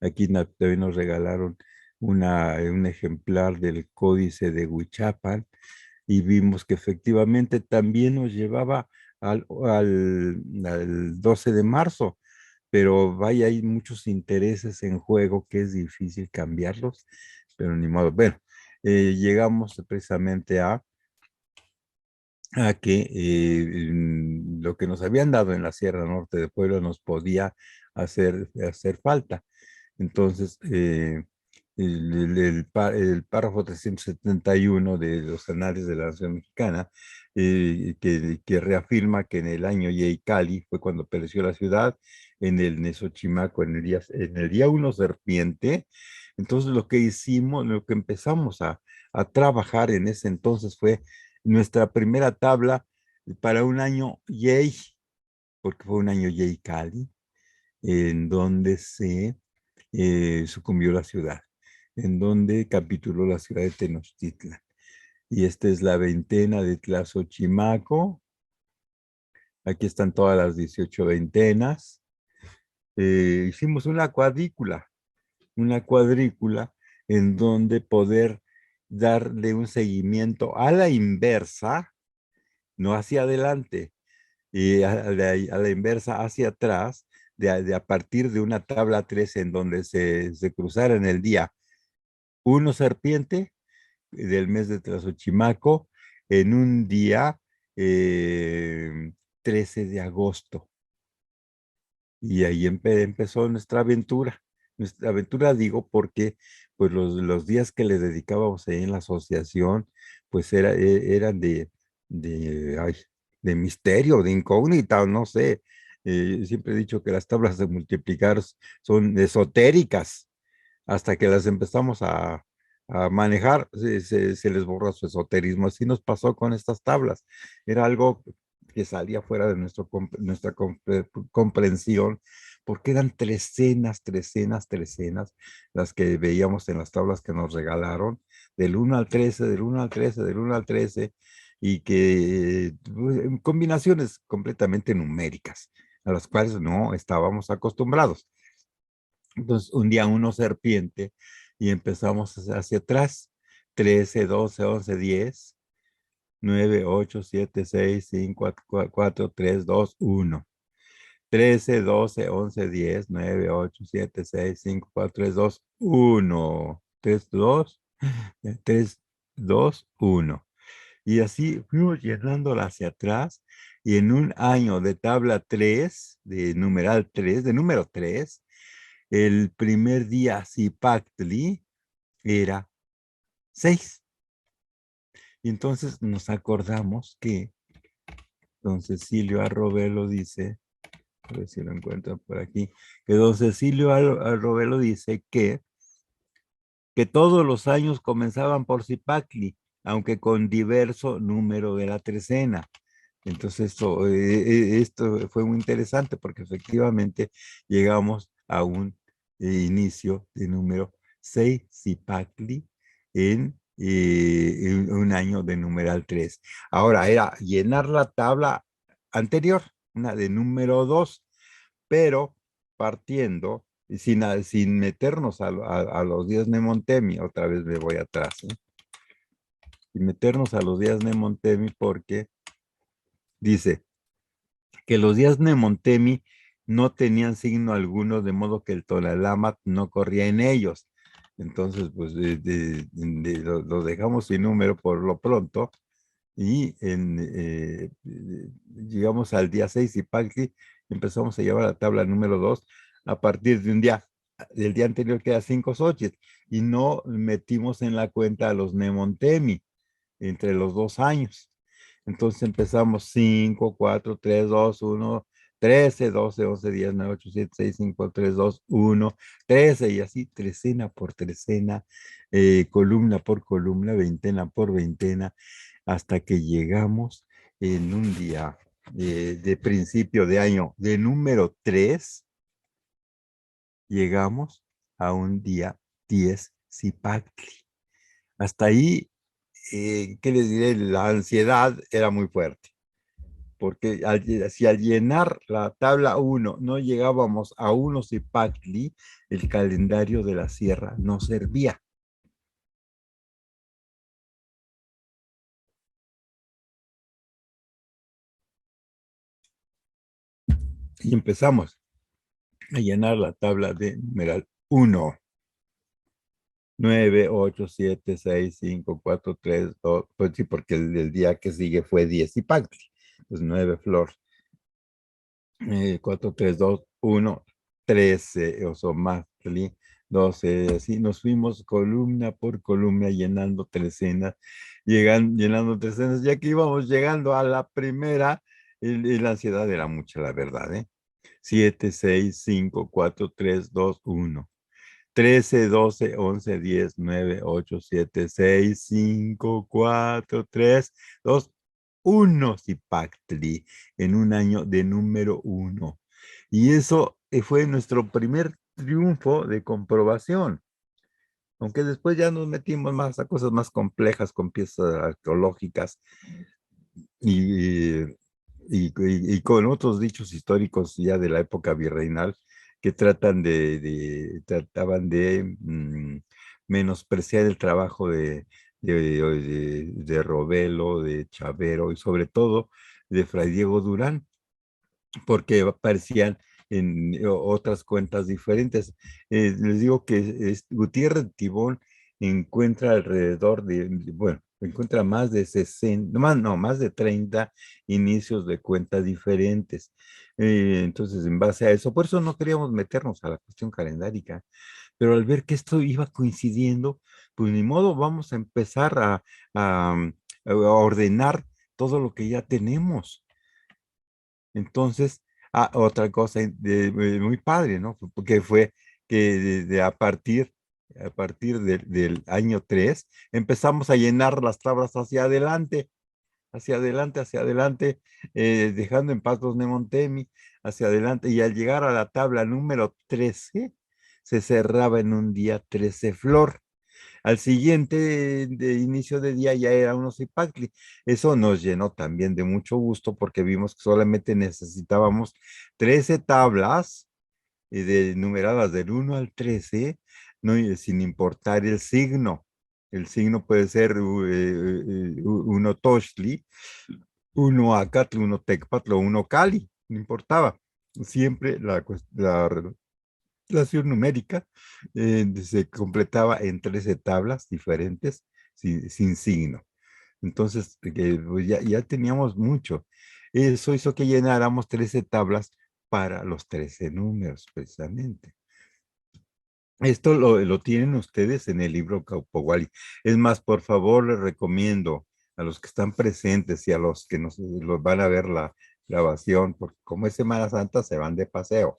aquí también nos regalaron un ejemplar del Códice de Huichapan, y vimos que efectivamente también nos llevaba al 12 de marzo, pero vaya, hay muchos intereses en juego que es difícil cambiarlos, pero ni modo. Bueno, llegamos precisamente a que lo que nos habían dado en la Sierra Norte de Puebla nos podía hacer falta. Entonces, el párrafo 371 de los Anales de la Nación Mexicana, que reafirma que en el año Yeicali fue cuando pereció la ciudad, en el Nezochimaco, en el día 1 serpiente. Entonces, lo que hicimos, lo que empezamos a trabajar en ese entonces fue nuestra primera tabla para un año Yei, porque fue un año Yeicali, en donde se sucumbió la ciudad, en donde capituló la ciudad de Tenochtitlan. Y esta es la veintena de Tlazochimaco. Aquí están todas las 18 ventenas. Hicimos una cuadrícula en donde poder darle un seguimiento a la inversa, no hacia adelante, y a la inversa hacia atrás, de a partir de una tabla 3 en donde se cruzara en el día 1 serpiente del mes de Tlazochimaco, en un día 13 de agosto. Y ahí empezó nuestra aventura. Nuestra aventura, digo, porque pues los días que le dedicábamos ahí en la asociación, pues eran ay, de misterio, de incógnita, no sé. Siempre he dicho que las tablas de multiplicar son esotéricas. Hasta que las empezamos a manejar, se les borra su esoterismo. Así nos pasó con estas tablas. Era algo que salía fuera de nuestra comprensión, porque eran trecenas, las que veíamos en las tablas que nos regalaron, del 1 al 13, del 1 al 13, del 1 al 13, y que combinaciones completamente numéricas, a las cuales no estábamos acostumbrados. Entonces, un día 1 serpiente, y empezamos hacia atrás: 13, 12, 11, 10, 9, 8, 7, 6, 5, 4, 3, 2, 1. 13, 12, 11, 10, 9, 8, 7, 6, 5, 4, 3, 2, 1. 3, 2, 3, 2, 1. Y así fuimos llenándola hacia atrás, y en un año de tabla 3, de numeral 3, de número 3, el primer día Zipactli era 6. Y entonces nos acordamos que don Cecilio Arrobelo dice, a ver si lo encuentran por aquí, que don Cecilio Arrobelo dice que todos los años comenzaban por Zipactli, aunque con diverso número de la trecena. Entonces esto fue muy interesante, porque efectivamente llegamos a un inicio de número 6 Zipactli en un año de numeral 3. Ahora era llenar la tabla anterior, una de número 2, pero partiendo, sin meternos a los días Nemontemi. Otra vez me voy atrás, sin meternos a los días Nemontemi, porque dice que los días Nemontemi no tenían signo alguno, de modo que el Tonalámatl no corría en ellos. Entonces, pues lo dejamos sin número por lo pronto, y llegamos al día 6 y Zipactli, empezamos a llevar la tabla número 2 a partir de del día anterior, que era 5 Xochitl, y no metimos en la cuenta a los Nemontemi entre los 2 años. Entonces empezamos 5, 4, 3, 2, 1, 13, 12, 11, 10, 9, 8, 7, 6, 5, 3, 2, 1, 13 y así trecena por trecena, columna por columna, veintena por veintena, hasta que llegamos en un día de principio de año de número 3, llegamos a un día 10 Zipactli. Hasta ahí, ¿qué les diré? La ansiedad era muy fuerte, porque si al llenar la tabla 1 no llegábamos a 1 Zipactli, el calendario de la sierra no servía. Y empezamos a llenar la tabla de numeral 1. 9, 8, 7, 6, 5, 4, 3, 2, pues sí, porque el día que sigue fue 10 Zipactli. Pues 9 flor. 4, 3, 2, 1, 13 Osomatli, 12, así nos fuimos columna por columna llenando trecenas, llenando trecenas, ya que íbamos llegando a la primera, y la ansiedad era mucha, la verdad, ¿eh? 7, 6, 5, 4, 3, 2, 1. 13, 12, 11, 10, 9, 8, 7, 6, 5, 4, 3, 2, 1 Zipactli en un año de número 1. Y eso fue nuestro primer triunfo de comprobación. Aunque después ya nos metimos más a cosas más complejas con piezas arqueológicas y, y con otros dichos históricos ya de la época virreinal que trataban de menospreciar el trabajo de Robelo, de Chavero y sobre todo de Fray Diego Durán, porque aparecían en otras cuentas diferentes. Les digo que Gutiérrez Tibón encuentra alrededor de, bueno, encuentra más de 60, más de 30 inicios de cuentas diferentes. Entonces, en base a eso, por eso no queríamos meternos a la cuestión calendárica, pero al ver que esto iba coincidiendo, pues ni modo, vamos a empezar a ordenar todo lo que ya tenemos. Entonces, otra cosa muy padre, ¿no? Porque fue que a partir del año 3 empezamos a llenar las tablas hacia adelante, dejando en paz los Nemontemi, hacia adelante, y al llegar a la tabla número 13, se cerraba en un día 13 flor. Al siguiente de inicio de día ya era unos Zipactli. Eso nos llenó también de mucho gusto porque vimos que solamente necesitábamos 13 tablas numeradas del 1 al 13, no, sin importar el signo. El signo puede ser uno Toshli, uno Acatl, uno Tecpatl o uno Cali, no importaba. Siempre la relación numérica se completaba en 13 tablas diferentes sin signo. Entonces, pues ya teníamos mucho. Eso hizo que llenáramos 13 tablas para los 13 números, precisamente. Esto lo tienen ustedes en el libro Caupowali. Es más, por favor, les recomiendo a los que están presentes y a los que los van a ver la grabación, porque como es Semana Santa, se van de paseo.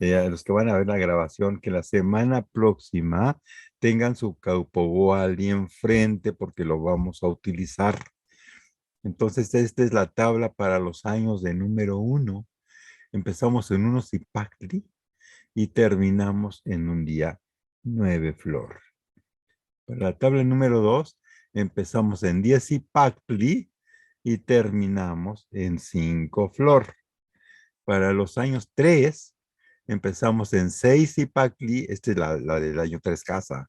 A los que van a ver la grabación, que la semana próxima tengan su Caupowali enfrente, porque lo vamos a utilizar. Entonces, esta es la tabla para los años de número 1. Empezamos en unos Zipactli y terminamos en un día 9 flor. Para la tabla número 2, empezamos en 10 Zipactli y terminamos en 5 flor. Para los años 3, empezamos en 6 Zipactli, esta es la del año 3 casa,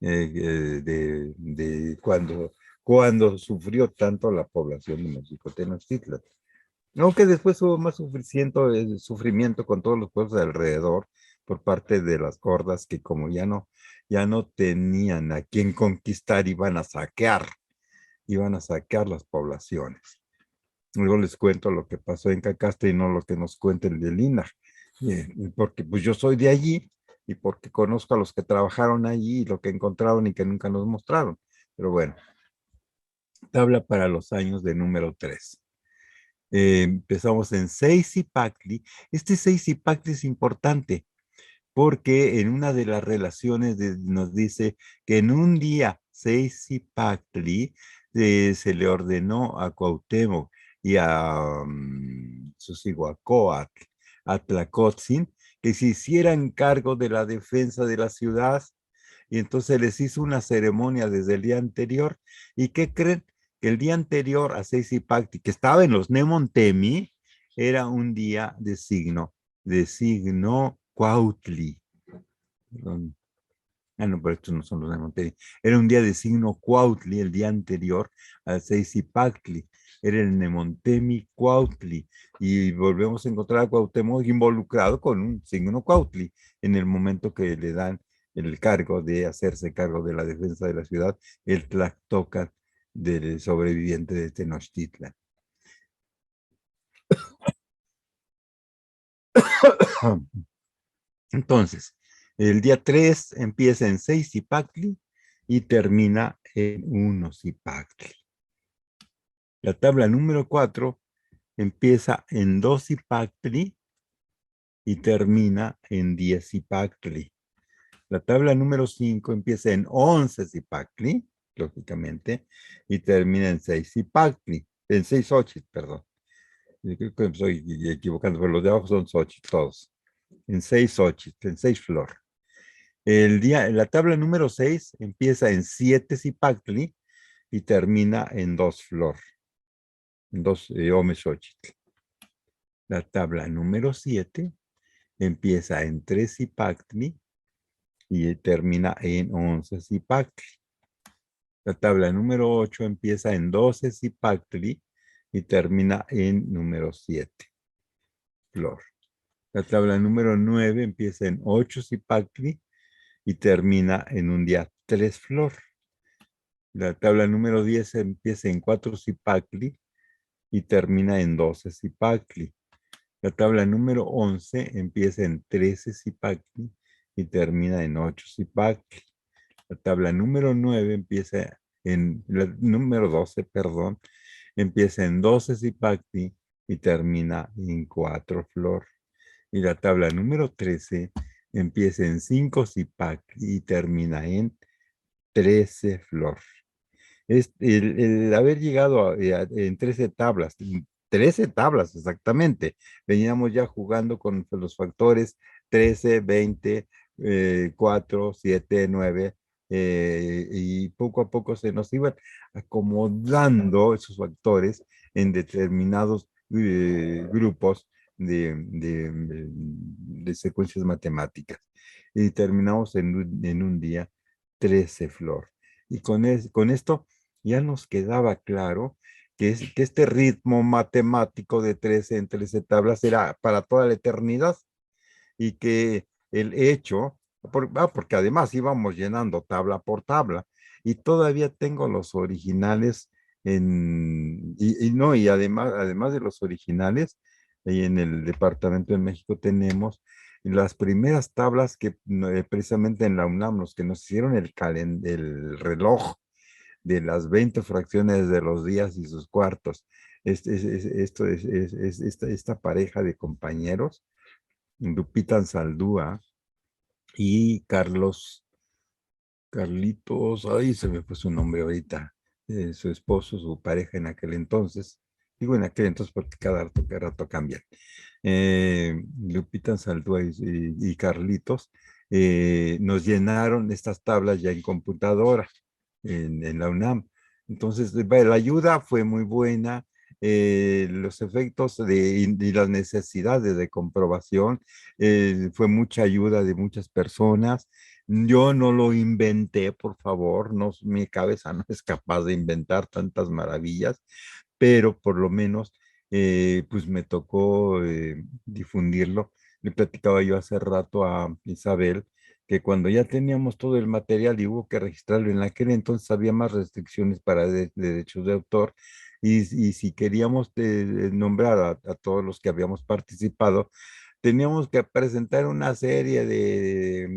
de cuando sufrió tanto la población de México Tenochtitlan. Aunque después hubo más sufrimiento con todos los pueblos de alrededor por parte de las hordas que como ya no tenían a quién conquistar, iban a saquear las poblaciones. Luego les cuento lo que pasó en Cacastre y no lo que nos cuenta el de Linaje, porque pues yo soy de allí y porque conozco a los que trabajaron allí y lo que encontraron y que nunca nos mostraron. Pero bueno, tabla para los años de número 3. Empezamos en Seisipactli. Este Seisipactli es importante porque en una de las relaciones nos dice que en un día Seisipactli se le ordenó a Cuauhtémoc y a Susihuacóatl, a Tlacotzin, que se hicieran cargo de la defensa de la ciudad. Y entonces les hizo una ceremonia desde el día anterior. ¿Y qué creen? Que el día anterior a Seisipactli, que estaba en los Nemontemi, era un día de signo Cuautli. Perdón. Ah, no, pero estos no son los Nemontemi. Era un día de signo Cuautli, el día anterior a Seisipactli. Era el Nemontemi Cuautli. Y volvemos a encontrar a Cuauhtémoc involucrado con un signo Cuautli en el momento que le dan el cargo de hacerse cargo de la defensa de la ciudad, el Tlactocat del sobreviviente de Tenochtitlan. Entonces, el día 3 empieza en Seisipactli y termina en Unosipactli. La tabla número 4 empieza en Dosipactli y termina en Diesipactli. La tabla número 5 empieza en 11sipactli, lógicamente, y termina en 6sipactli, en 6 perdón. Yo creo que me estoy equivocando, pero los de abajo son Xochitl todos. En 6 en 6 flor. La tabla número 6 empieza en 7sipactli y termina en 2 flor, en 2 Xochitl. La tabla número 7 empieza en 3sipactli y termina en 11sipactli. La tabla número 8 empieza en 12sipactli y termina en número 7, flor. La tabla número 9 empieza en 8sipactli y termina en un día 3, flor. La tabla número 10 empieza en 4sipactli y termina en 12sipactli. La tabla número 11 empieza en 13sipactli y termina en 8sipactli. La tabla número 9 empieza la número 12, perdón, empieza en 12sipactli y termina en 4, flor. Y la tabla número 13 empieza en 5sipactli y termina en 13, flor. El haber llegado en 13 tablas exactamente, veníamos ya jugando con los factores 13, 20, 4, 7, 9, y poco a poco se nos iban acomodando esos factores en determinados grupos de secuencias matemáticas. Y terminamos en un día 13, flor. Y con esto ya nos quedaba claro que este ritmo matemático de 13 en 13 tablas era para toda la eternidad y que el hecho, porque además íbamos llenando tabla por tabla y todavía tengo los originales y además de los originales, ahí en el Departamento de México tenemos las primeras tablas que precisamente en la UNAM, los que nos hicieron el reloj de las 20 fracciones de los días y sus cuartos. Esta pareja de compañeros, Lupita Ansaldúa y Carlitos, ay, se me fue su nombre ahorita, su esposo, su pareja en aquel entonces, digo en aquel entonces porque cada rato cambian. Lupita Ansaldúa y Carlitos nos llenaron estas tablas ya en computadora en la UNAM. Entonces, la ayuda fue muy buena, los efectos y las necesidades de comprobación, fue mucha ayuda de muchas personas. Yo no lo inventé, por favor, no, mi cabeza no es capaz de inventar tantas maravillas, pero por lo menos, pues me tocó difundirlo. Le platicaba yo hace rato a Isabel que cuando ya teníamos todo el material y hubo que registrarlo, en aquel entonces había más restricciones para derechos de autor y si queríamos nombrar a todos los que habíamos participado, teníamos que presentar una serie de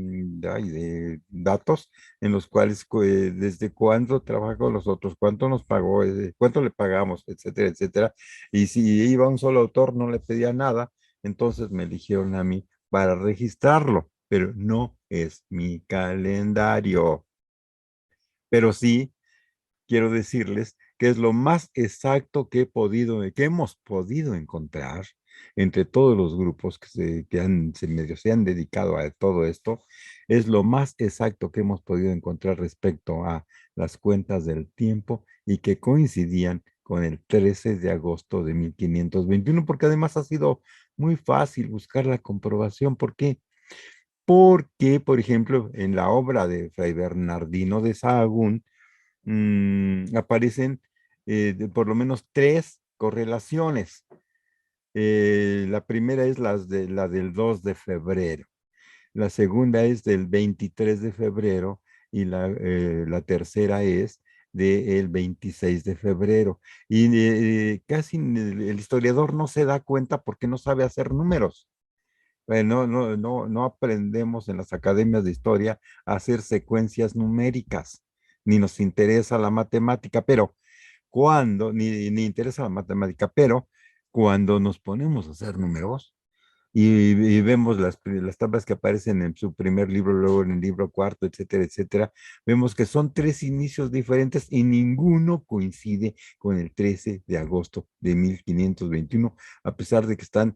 datos en los cuales desde cuándo trabaja con los otros, cuánto nos pagó, cuánto le pagamos, etcétera, etcétera. Y si iba un solo autor, no le pedía nada, entonces me eligieron a mí para registrarlo, pero no es mi calendario. Pero sí quiero decirles que es lo más exacto que hemos podido encontrar entre todos los grupos se han dedicado a todo esto, es lo más exacto que hemos podido encontrar respecto a las cuentas del tiempo y que coincidían con el 13 de agosto de 1521, porque además ha sido muy fácil buscar la comprobación. ¿Por qué? Porque, por ejemplo, en la obra de Fray Bernardino de Sahagún, aparecen por lo menos tres correlaciones. La primera es la del 2 de febrero, la segunda es del 23 de febrero y la tercera es del 26 de febrero. Y casi el historiador no se da cuenta porque no sabe hacer números. No aprendemos en las academias de historia a hacer secuencias numéricas, ni nos interesa la matemática, pero ni interesa la matemática, pero cuando nos ponemos a hacer números y vemos las tablas que aparecen en su primer libro, luego en el libro cuarto, etcétera, etcétera, vemos que son tres inicios diferentes y ninguno coincide con el 13 de agosto de 1521, a pesar de que están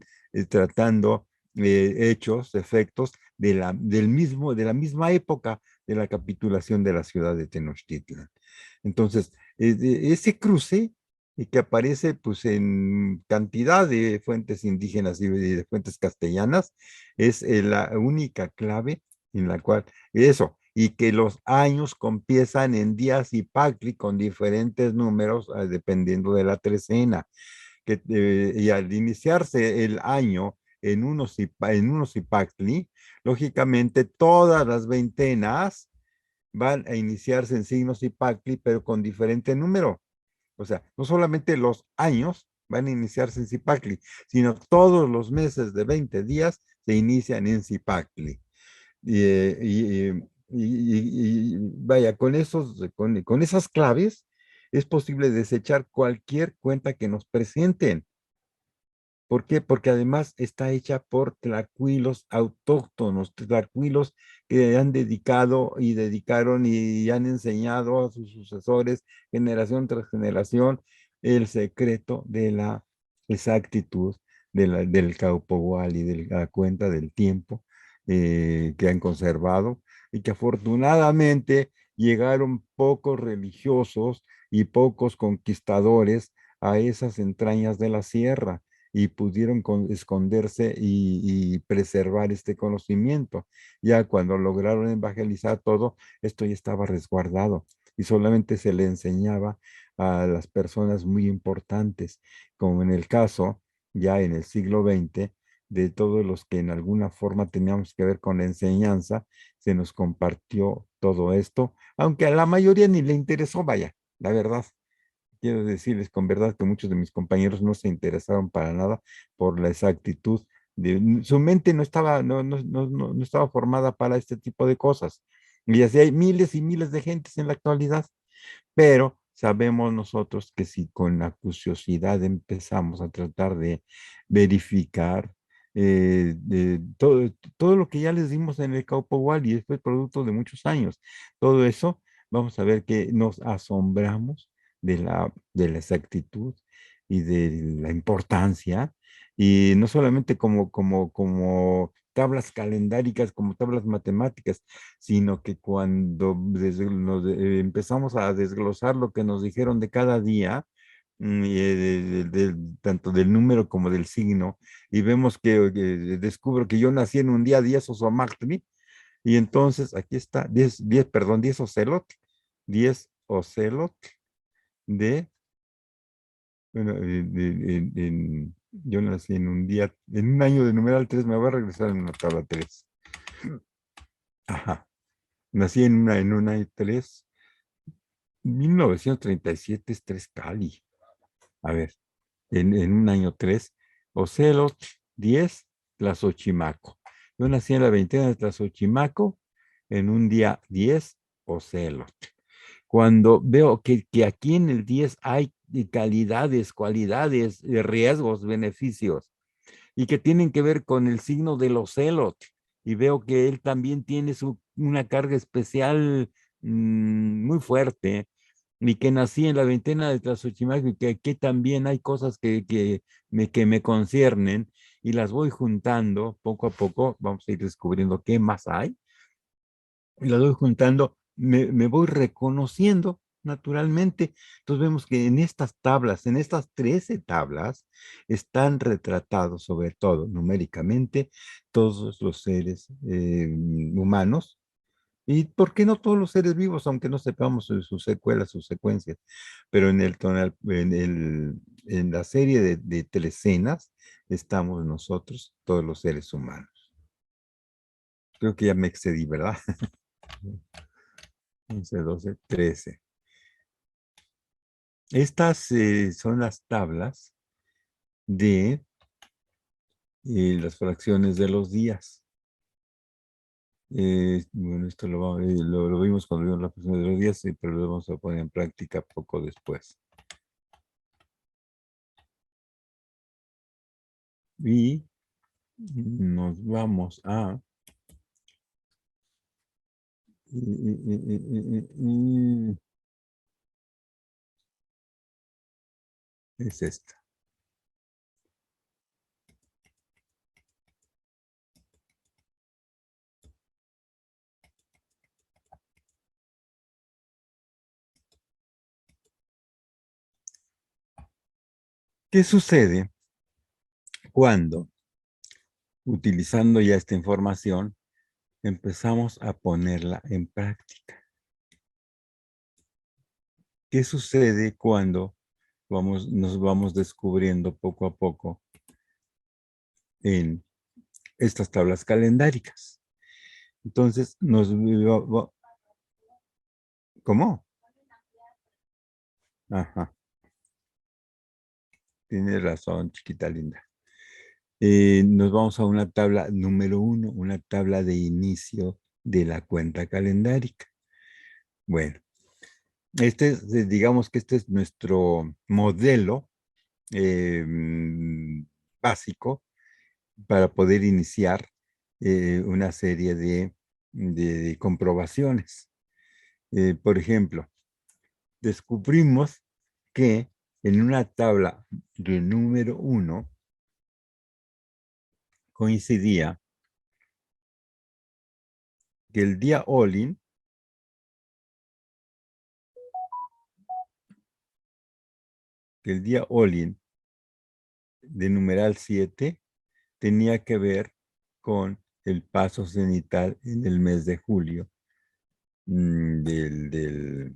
tratando hechos, efectos de la misma época de la capitulación de la ciudad de Tenochtitlan. Entonces, ese cruce que aparece pues en cantidad de fuentes indígenas y de fuentes castellanas, es la única clave en la cual eso, y que los años comienzan en días y pacli con diferentes números dependiendo de la trecena, y al iniciarse el año en unos Zipactli, lógicamente todas las veintenas van a iniciarse en signos Zipactli, pero con diferente número. O sea, no solamente los años van a iniciarse en Zipactli, sino todos los meses de 20 días se inician en Zipactli. Y vaya, con esas claves es posible desechar cualquier cuenta que nos presenten. ¿Por qué? Porque además está hecha por tlacuilos autóctonos, tlacuilos que han dedicado y dedicaron y han enseñado a sus sucesores, generación tras generación, el secreto de la exactitud del Caupogual y de la cuenta del tiempo que han conservado y que afortunadamente llegaron pocos religiosos y pocos conquistadores a esas entrañas de la sierra y pudieron esconderse y preservar este conocimiento. Ya cuando lograron evangelizar todo, esto ya estaba resguardado y solamente se le enseñaba a las personas muy importantes, como en el caso, ya en el siglo XX, de todos los que en alguna forma teníamos que ver con la enseñanza, se nos compartió todo esto, aunque a la mayoría ni le interesó, vaya, la verdad. Quiero decirles con verdad que muchos de mis compañeros no se interesaron para nada por la exactitud su mente no estaba formada para este tipo de cosas. Y así hay miles y miles de gentes en la actualidad, pero sabemos nosotros que si con la curiosidad empezamos a tratar de verificar todo lo que ya les dimos en el Caupogual y esto es producto de muchos años, todo eso, vamos a ver que nos asombramos de la exactitud y de la importancia, y no solamente como tablas calendáricas, como tablas matemáticas, sino que cuando empezamos a desglosar lo que nos dijeron de cada día, y, tanto del número como del signo, y vemos que descubro que yo nací en un día 10 Ozomatli, y entonces aquí está, 10 Ocelot, 10 Ocelot de, bueno, yo nací en un día, en un año de numeral 3, me voy a regresar en una tabla 3. Ajá. Nací en una 3, 1937 es 3 Cali. A ver, en un año 3, Ocelot 10, Tlazochimaco. Yo nací en la veintena de Tlazochimaco en un día 10 Ocelot. Cuando veo que aquí en el 10 hay calidades, cualidades, riesgos, beneficios, y que tienen que ver con el signo del Ocelot, y veo que él también tiene una carga especial muy fuerte, y que nací en la veintena de Tlazochimaco, y que aquí también hay cosas que me conciernen, y las voy juntando poco a poco, vamos a ir descubriendo qué más hay, y las voy juntando, me voy reconociendo naturalmente. Entonces vemos que en estas tablas, en estas 13 tablas, están retratados sobre todo numéricamente todos los seres humanos. ¿Y por qué no todos los seres vivos, aunque no sepamos sus secuelas, sus secuencias? Pero en la serie de trecenas estamos nosotros, todos los seres humanos. Creo que ya me excedí, ¿verdad? 11, 12, 13. Estas son las tablas de las fracciones de los días. Bueno, esto lo vimos cuando vimos las fracciones de los días, pero lo vamos a poner en práctica poco después. Y nos vamos a... Es esta. ¿Qué sucede cuando, utilizando ya esta información, empezamos a ponerla en práctica? ¿Qué sucede cuando nos vamos descubriendo poco a poco en estas tablas calendáricas? Entonces, ¿cómo? Ajá, tienes razón, chiquita linda. Nos vamos a una tabla número 1, una tabla de inicio de la cuenta calendárica. Bueno, digamos que este es nuestro modelo básico para poder iniciar una serie de comprobaciones. Por ejemplo, descubrimos que en una tabla de número 1 coincidía que el día Olin de numeral 7 tenía que ver con el paso cenital en el mes de julio de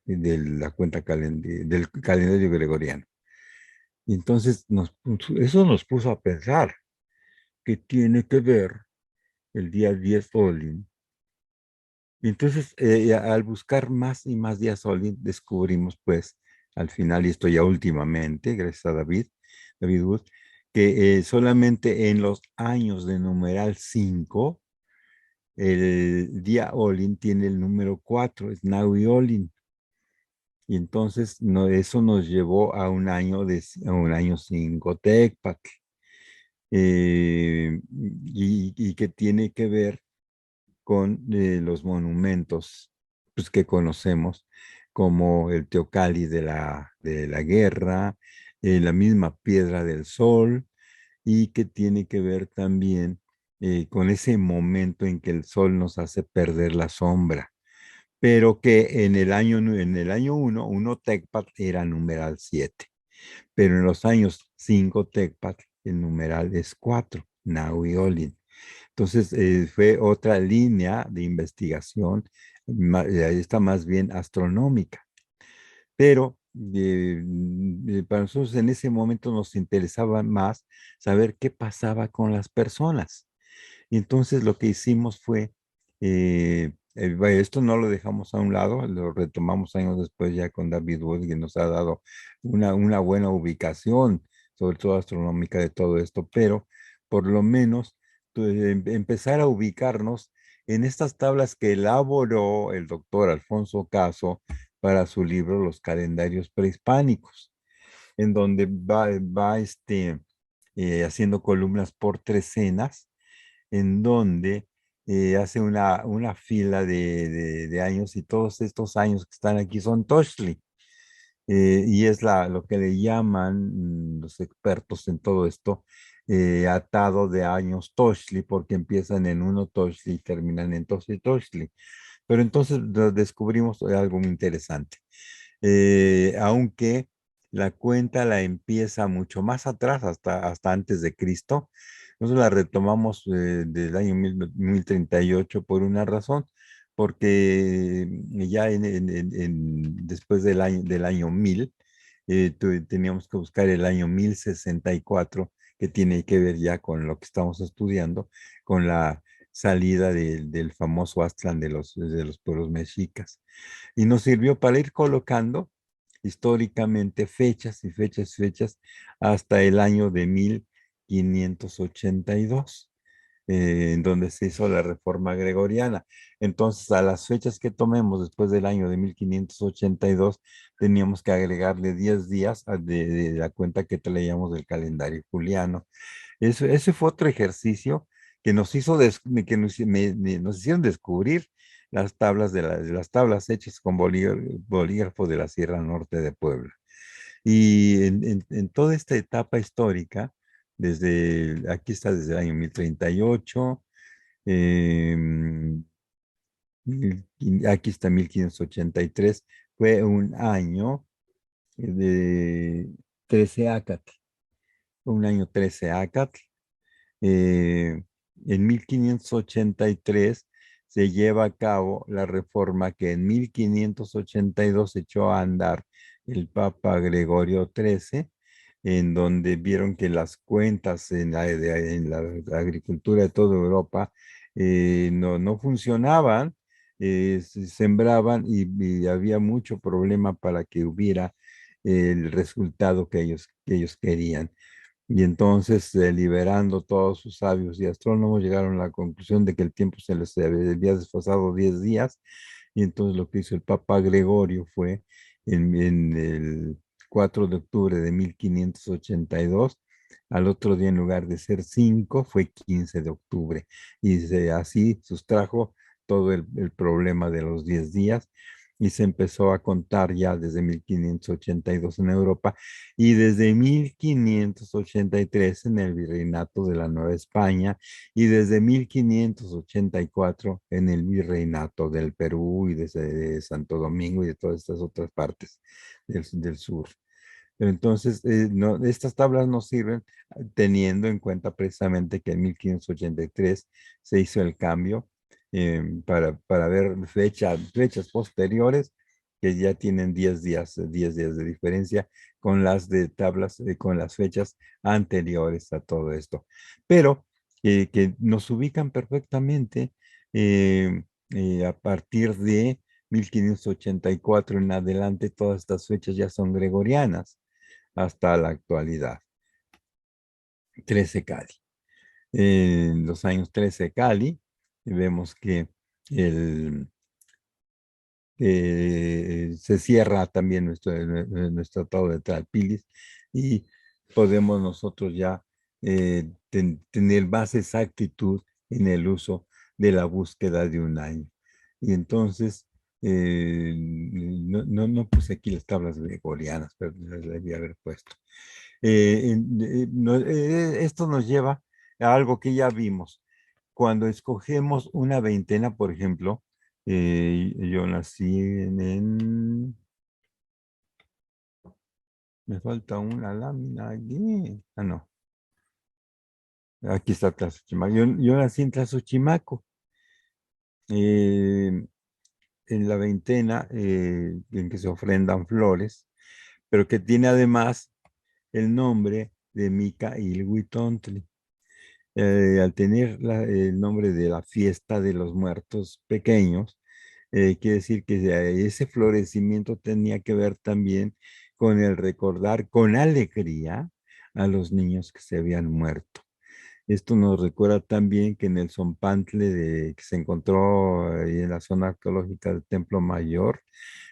la cuenta del calendario gregoriano. Y entonces eso nos puso a pensar que tiene que ver el día 10 Olin. Y entonces al buscar más y más días Olin, descubrimos pues al final, y esto ya últimamente, gracias a David Wood, que solamente en los años de numeral 5, el día Olin tiene el número 4, es Naui Olin. Y entonces eso nos llevó a un año 5 Tecpac. Y que tiene que ver con los monumentos pues, que conocemos, como el Teocalli de la guerra, la misma Piedra del Sol, y que tiene que ver también con ese momento en que el sol nos hace perder la sombra, pero que en el año 1, 1 Tecpat era numeral 7, pero en los años 5 Tecpat el numeral es 4, Naui Olin. Entonces fue otra línea de investigación, esta más bien astronómica, pero para nosotros en ese momento nos interesaba más saber qué pasaba con las personas. Y entonces lo que hicimos fue, bueno, esto no lo dejamos a un lado, lo retomamos años después ya con David Wood, que nos ha dado una buena ubicación sobre todo astronómica de todo esto, pero por lo menos empezar a ubicarnos en estas tablas que elaboró el doctor Alfonso Caso para su libro Los calendarios prehispánicos, en donde va haciendo columnas por trecenas, en donde hace una fila de años, y todos estos años que están aquí son Toshli. Y es lo que le llaman los expertos en todo esto, atado de años Toshli, porque empiezan en uno Toshli y terminan en Toshli Toshli. Pero entonces descubrimos algo muy interesante. Aunque la cuenta la empieza mucho más atrás, hasta antes de Cristo, nosotros la retomamos del año 1038 por una razón, porque ya después del año 1000, teníamos que buscar el año 1064, que tiene que ver ya con lo que estamos estudiando, con la salida del famoso Aztlán de los pueblos mexicas. Y nos sirvió para ir colocando históricamente fechas y fechas y fechas hasta el año de 1582, en donde se hizo la reforma gregoriana. Entonces, a las fechas que tomemos después del año de 1582, teníamos que agregarle 10 días de la cuenta que traíamos del calendario juliano. Ese fue otro ejercicio que nos hizo, que nos hicieron descubrir las tablas de las tablas hechas con bolígrafo de la Sierra Norte de Puebla. Y en toda esta etapa histórica, aquí está desde el año 1038, aquí está 1583, fue un año de 13 Acatl, un año 13 Acatl. Eh, en 1583 se lleva a cabo la reforma que en 1582 echó a andar el Papa Gregorio XIII, en donde vieron que las cuentas en la agricultura de toda Europa no funcionaban, se sembraban y había mucho problema para que hubiera el resultado que ellos querían. Y entonces, liberando todos sus sabios y astrónomos, llegaron a la conclusión de que el tiempo se les había desfasado 10 días. Y entonces lo que hizo el Papa Gregorio fue, en el 4 de octubre de 1582, al otro día, en lugar de ser 5, fue 15 de octubre. Y así sustrajo todo el problema de los 10 días, y se empezó a contar ya desde 1582 en Europa, y desde 1583 en el Virreinato de la Nueva España, y desde 1584 en el Virreinato del Perú y de Santo Domingo y de todas estas otras partes del sur. Pero entonces, estas tablas nos sirven teniendo en cuenta precisamente que en 1583 se hizo el cambio, para ver fechas posteriores que ya tienen 10 días de diferencia con las de tablas, con las fechas anteriores a todo esto. Pero que nos ubican perfectamente, a partir de 1584 en adelante. Todas estas fechas ya son gregorianas hasta la actualidad. 13 Cali. En los años 13 Cali, vemos que se cierra también nuestro tratado de Tlalpilis, y podemos nosotros ya tener más exactitud en el uso de la búsqueda de un año. Y entonces, no puse aquí las tablas gregorianas, pero las debía haber puesto. Esto nos lleva a algo que ya vimos. Cuando escogemos una veintena, por ejemplo, yo nací me falta una lámina aquí. Ah, no. Aquí está Tlazochimaco. Yo nací en Tlazochimaco. eh, en la veintena, en que se ofrendan flores, pero que tiene además el nombre de Mica Ilhuitontli. Al tener el nombre de la fiesta de los muertos pequeños, quiere decir que ese florecimiento tenía que ver también con el recordar con alegría a los niños que se habían muerto. Esto nos recuerda también que en el Zompantle que se encontró ahí en la zona arqueológica del Templo Mayor,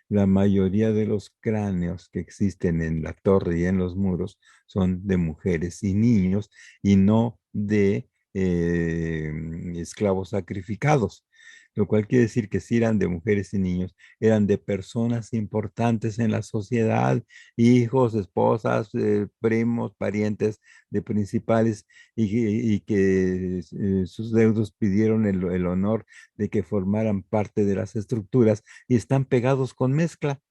la mayoría de los cráneos que existen en la torre y en los muros son de mujeres y niños y no de esclavos sacrificados, lo cual quiere decir que si eran de mujeres y niños, eran de personas importantes en la sociedad, hijos, esposas, primos, parientes de principales, y que sus deudos pidieron el honor de que formaran parte de las estructuras y están pegados con mezcla,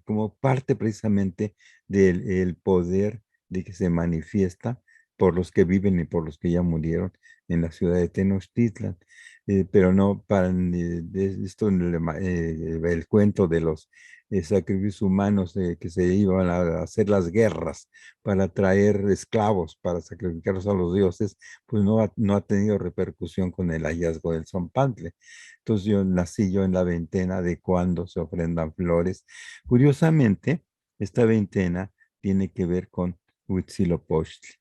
como parte precisamente del el poder de que se manifiesta por los que viven y por los que ya murieron en la ciudad de Tenochtitlan. Pero no para esto, el cuento de los sacrificios humanos que se iban a hacer las guerras para traer esclavos, para sacrificarlos a los dioses, pues no ha tenido repercusión con el hallazgo del Zompantle. Entonces nací yo en la veintena de cuando se ofrendan flores. Curiosamente, esta veintena tiene que ver con Huitzilopochtli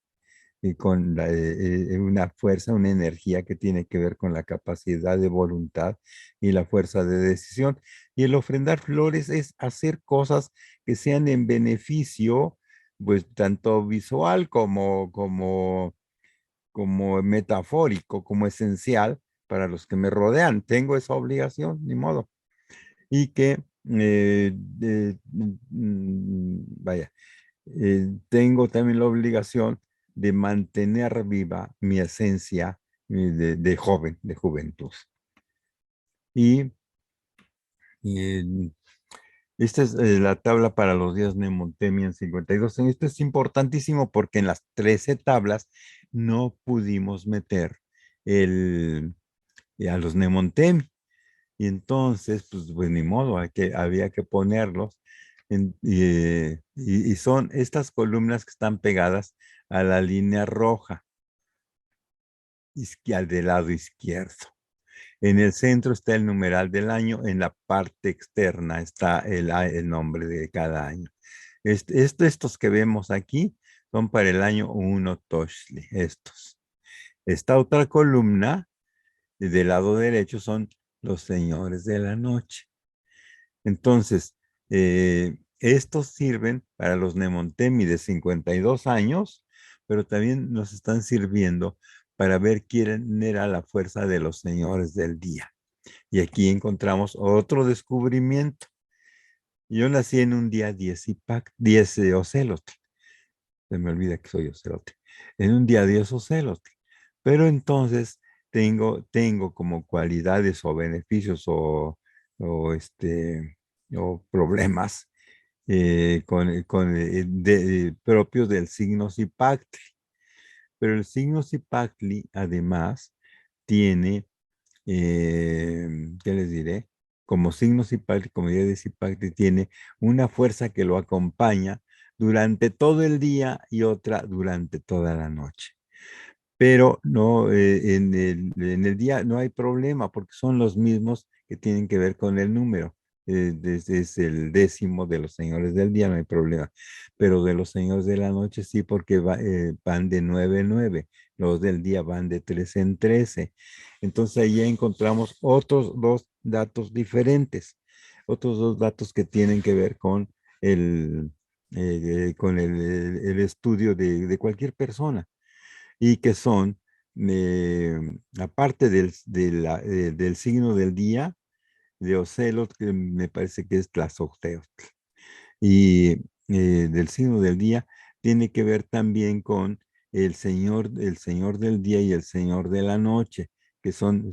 y con una fuerza, una energía que tiene que ver con la capacidad de voluntad y la fuerza de decisión. Y el ofrendar flores es hacer cosas que sean en beneficio, pues tanto visual como metafórico, como esencial para los que me rodean. Tengo esa obligación, ni modo. Y que, vaya, tengo también la obligación de mantener viva mi esencia de joven, de juventud. Y, y esta es la tabla para los días Nemontemi en 52 años. Esto es importantísimo porque en las 13 tablas no pudimos meter el, a los Nemontemi. Y entonces, pues ni modo, había que ponerlos. Y son estas columnas que están pegadas a la línea roja, al del lado izquierdo. En el centro está el numeral del año, en la parte externa está el nombre de cada año. Estos que vemos aquí son para el año 1 Toshli, estos. Esta otra columna del lado derecho son los señores de la noche. Entonces, estos sirven para los Nemontemi de 52 años, pero también nos están sirviendo para ver quién era la fuerza de los señores del día. Y aquí encontramos otro descubrimiento. Yo nací en un día 10 de Ocelotl. Se me olvida que soy Ocelotl. En un día 10 Ocelotl. Pero entonces tengo como cualidades o beneficios o, o problemas propios del signo Zipactli. Pero el signo Zipactli además tiene, ¿qué les diré? Como signo Zipactli, como idea de Zipactli, tiene una fuerza que lo acompaña durante todo el día y otra durante toda la noche. Pero no, en el día no hay problema porque son los mismos que tienen que ver con el número. Es el décimo de los señores del día, no hay problema. Pero de los señores de la noche sí, porque van de 9 en 9. Los del día van de 13 en 13. Entonces ahí ya encontramos otros dos datos diferentes. Otros dos datos que tienen que ver con el estudio de cualquier persona y que son, aparte del signo del día, de Ocelot, que me parece que es Tlazocteotl, y del signo del día, tiene que ver también con el señor del día y el señor de la noche, que son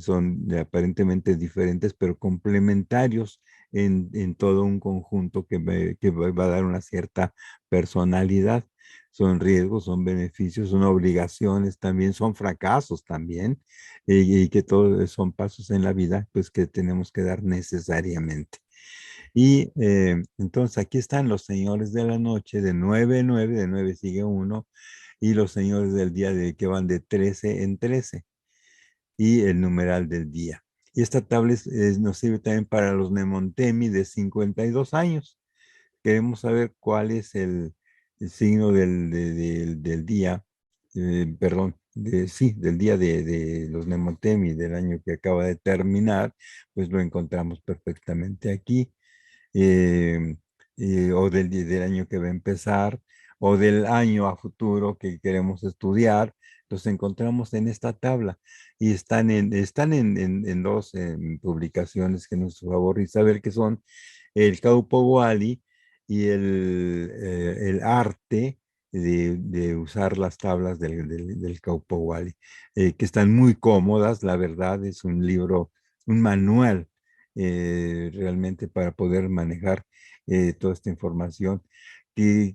aparentemente diferentes, pero complementarios en todo un conjunto que va a dar una cierta personalidad. Son riesgos, son beneficios, son obligaciones también, son fracasos también, y que todos son pasos en la vida, pues que tenemos que dar necesariamente. Y entonces aquí están los señores de la noche de 9 en 9, de 9 sigue uno, y los señores del día que van de 13 en 13, y el numeral del día. Y esta tabla nos sirve también para los Nemontemi de 52 años. Queremos saber cuál es el signo del día, perdón, sí, del día de los Nemotemi del año que acaba de terminar, pues lo encontramos perfectamente aquí. eh, o del año que va a empezar, o del año a futuro que queremos estudiar, los encontramos en esta tabla y están en dos publicaciones que nos favor saber que son el Kaupo Wali y el arte de usar las tablas del Kaupo Wali, que están muy cómodas, la verdad, es un libro, un manual realmente para poder manejar toda esta información que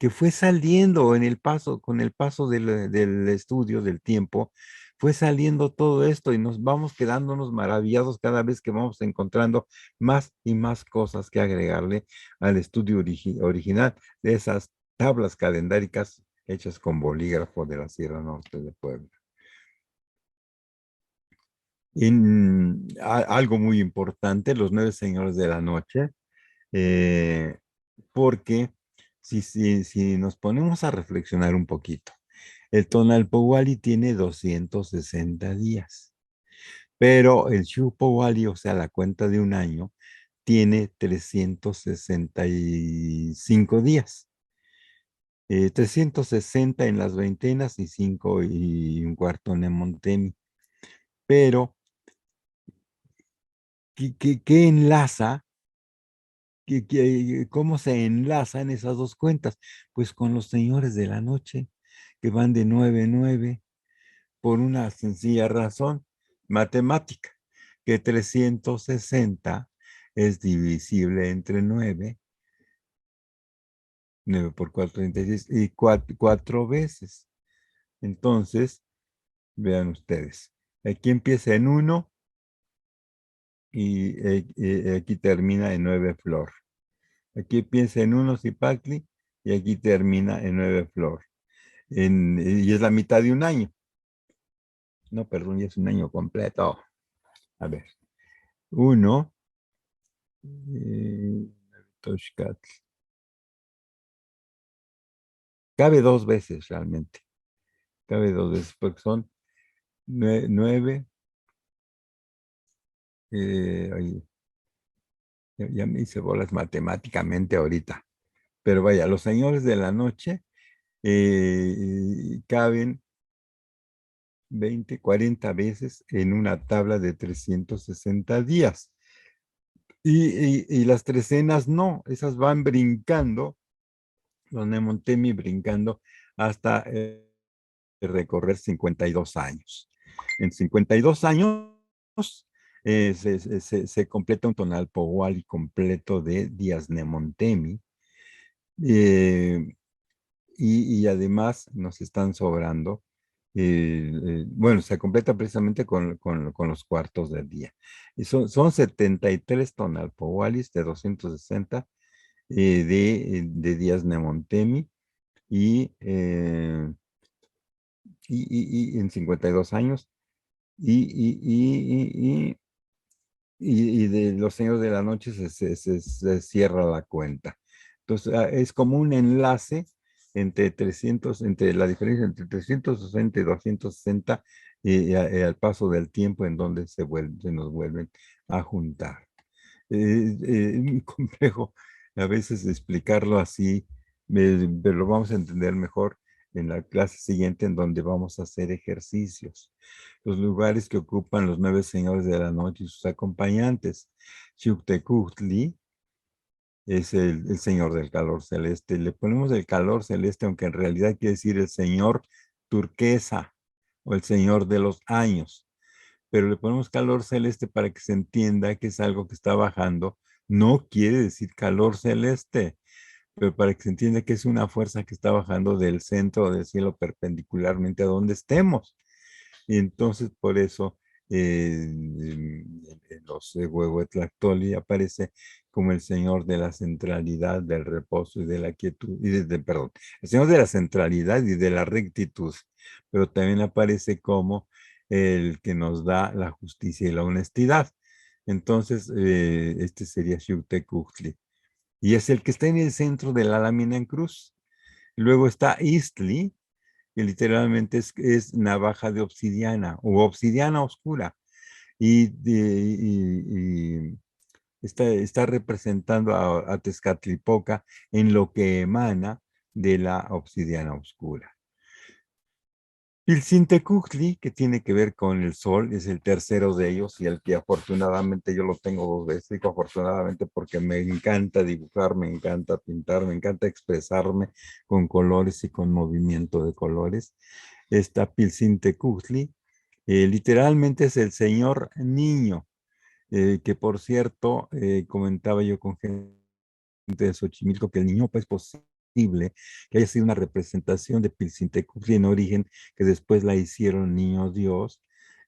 fue saliendo en el paso, con el paso del estudio, del tiempo, fue saliendo todo esto y nos vamos quedándonos maravillados cada vez que vamos encontrando más y más cosas que agregarle al estudio original de esas tablas calendáricas hechas con bolígrafo de la Sierra Norte de Puebla. Algo muy importante, los 9 señores de la noche, porque si nos ponemos a reflexionar un poquito, el Tonalpowali tiene 260 días, pero el Shupowali, o sea, la cuenta de un año, tiene 365 días. 360 en las veintenas y 5 y un cuarto Nemontemi. Pero, ¿qué enlaza? ¿Cómo se enlazan esas dos cuentas? Pues con los señores de la noche, que van de 9 a 9, por una sencilla razón matemática, que 360 es divisible entre 9, 9 por 4, 36, y 4 veces. Entonces, vean ustedes, aquí empieza en 1 y aquí termina en 9 flor. Aquí empieza en 1 Zipacli y aquí termina en 9 flor. Y es la mitad de un año. No, perdón, ya es un año completo. A ver, 1, Toshkatl. Cabe 2 veces realmente. Cabe 2 veces porque son 9. Ya me hice bolas matemáticamente ahorita. Pero vaya, los señores de la noche caben 20, 40 veces en una tabla de 360 días. Y las trecenas no, esas van brincando, los Nemontemi brincando hasta recorrer 52 años. En 52 años se completa un Tonalpowali completo de días Nemontemi. Y además nos están sobrando, bueno, se completa precisamente con los cuartos del día. Y son 73 tonalpohualis de 260 de días Nemontemi y en 52 años. Y, y de los señores de la noche se cierra la cuenta. Entonces, es como un enlace entre 300, entre la diferencia entre 360 y 260 al paso del tiempo en donde se nos vuelven a juntar. Es muy complejo a veces explicarlo así, pero lo vamos a entender mejor en la clase siguiente en donde vamos a hacer ejercicios. Los lugares que ocupan los 9 señores de la noche y sus acompañantes. Xiuhtecutli es el señor del calor celeste. Le ponemos el calor celeste, aunque en realidad quiere decir el señor turquesa o el señor de los años. Pero le ponemos calor celeste para que se entienda que es algo que está bajando. No quiere decir calor celeste, pero para que se entienda que es una fuerza que está bajando del centro del cielo perpendicularmente a donde estemos. Y entonces por eso en los Huehuetlactoli aparece como el señor de la centralidad, del reposo y de la quietud, perdón, el señor de la centralidad y de la rectitud, pero también aparece como el que nos da la justicia y la honestidad. Entonces, este sería Xiuhtecutli. Y es el que está en el centro de la lámina en cruz. Luego está Istli, que literalmente es navaja de obsidiana o obsidiana oscura. Y está representando a Tezcatlipoca en lo que emana de la obsidiana oscura. Pilsintecuhtli, que tiene que ver con el sol, es el tercero de ellos y el que afortunadamente yo lo tengo 2 veces. Digo afortunadamente porque me encanta dibujar, me encanta pintar, me encanta expresarme con colores y con movimiento de colores. Esta Pilsintecuhtli literalmente es el señor niño, que por cierto, comentaba yo con gente de Xochimilco que el niñopa es posible que haya sido una representación de Pilsintecutli en origen, que después la hicieron niño Dios,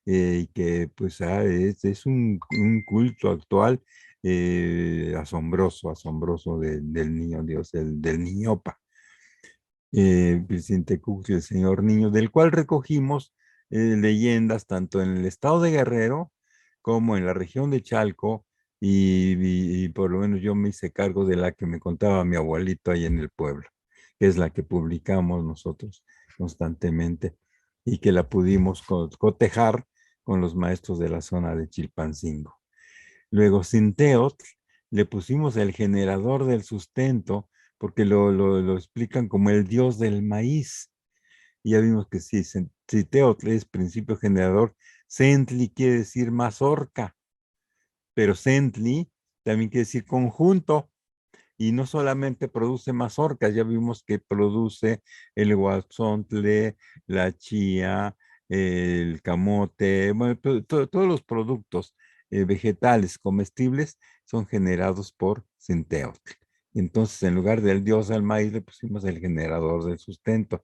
y que pues es un culto actual asombroso, asombroso del niño Dios, del niñopa. Pilsintecutli, el señor niño, del cual recogimos leyendas tanto en el estado de Guerrero como en la región de Chalco, y por lo menos yo me hice cargo de la que me contaba mi abuelito ahí en el pueblo, que es la que publicamos nosotros constantemente y que la pudimos cotejar con los maestros de la zona de Chilpancingo. Luego, Sinteotl, le pusimos el generador del sustento, porque lo explican como el dios del maíz. Y ya vimos que sí, Sinteotl es principio generador. Sentli quiere decir mazorca, pero Sentli también quiere decir conjunto. Y no solamente produce mazorcas, ya vimos que produce el guazontle, la chía, el camote, bueno, todos los productos vegetales comestibles son generados por Sinteotl. Entonces, en lugar del dios al maíz, le pusimos el generador del sustento.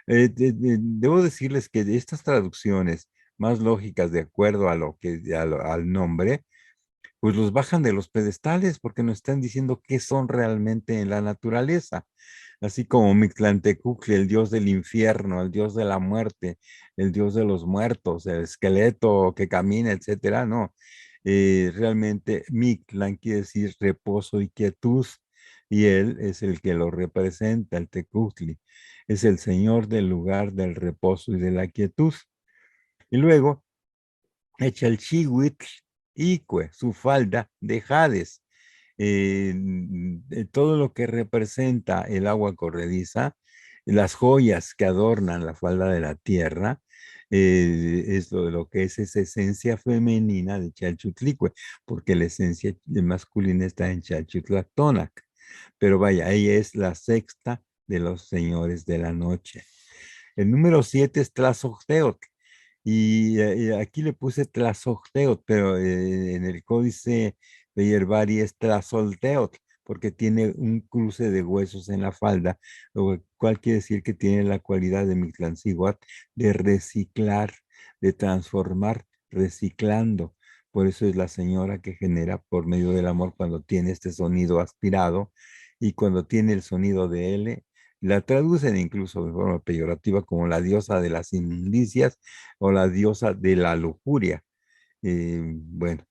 Debo decirles que de estas traducciones más lógicas, de acuerdo a lo que, al nombre, pues los bajan de los pedestales porque nos están diciendo qué son realmente en la naturaleza. Así como Mictlantecutli, el dios del infierno, el dios de la muerte, el dios de los muertos, el esqueleto que camina, etcétera, no. Realmente Mictlan quiere decir reposo y quietud, y él es el que lo representa, el Tecutli. Es el señor del lugar del reposo y de la quietud. Y luego echa el chihuitl, Icue, su falda de Hades. Todo lo que representa el agua corrediza, las joyas que adornan la falda de la tierra, es lo que es esa esencia femenina de Chalchutlicue, porque la esencia masculina está en Chalchutlactonac. Pero vaya, ella es la sexta de los señores de la noche. El número 7 es Tlazocteotl. Y aquí le puse Tlazocteotl, pero en el códice de Yerbari es Tlazolteotl, porque tiene un cruce de huesos en la falda, lo cual quiere decir que tiene la cualidad de Mictlanzíhuatl de reciclar, de transformar, reciclando. Por eso es la señora que genera por medio del amor cuando tiene este sonido aspirado, y cuando tiene el sonido de L, la traducen incluso de forma peyorativa como la diosa de las inmundicias o la diosa de la lujuria. Bueno,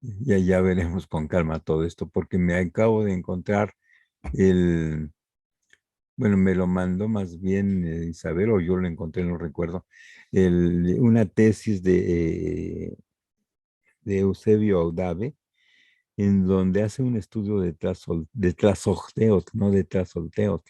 ya veremos con calma todo esto, porque me acabo de encontrar el, bueno, me lo mandó más bien Isabel, o yo lo encontré, no recuerdo, una tesis de Eusebio Audave, en donde hace un estudio de Tlazolteotl, no de Tlazolteotl.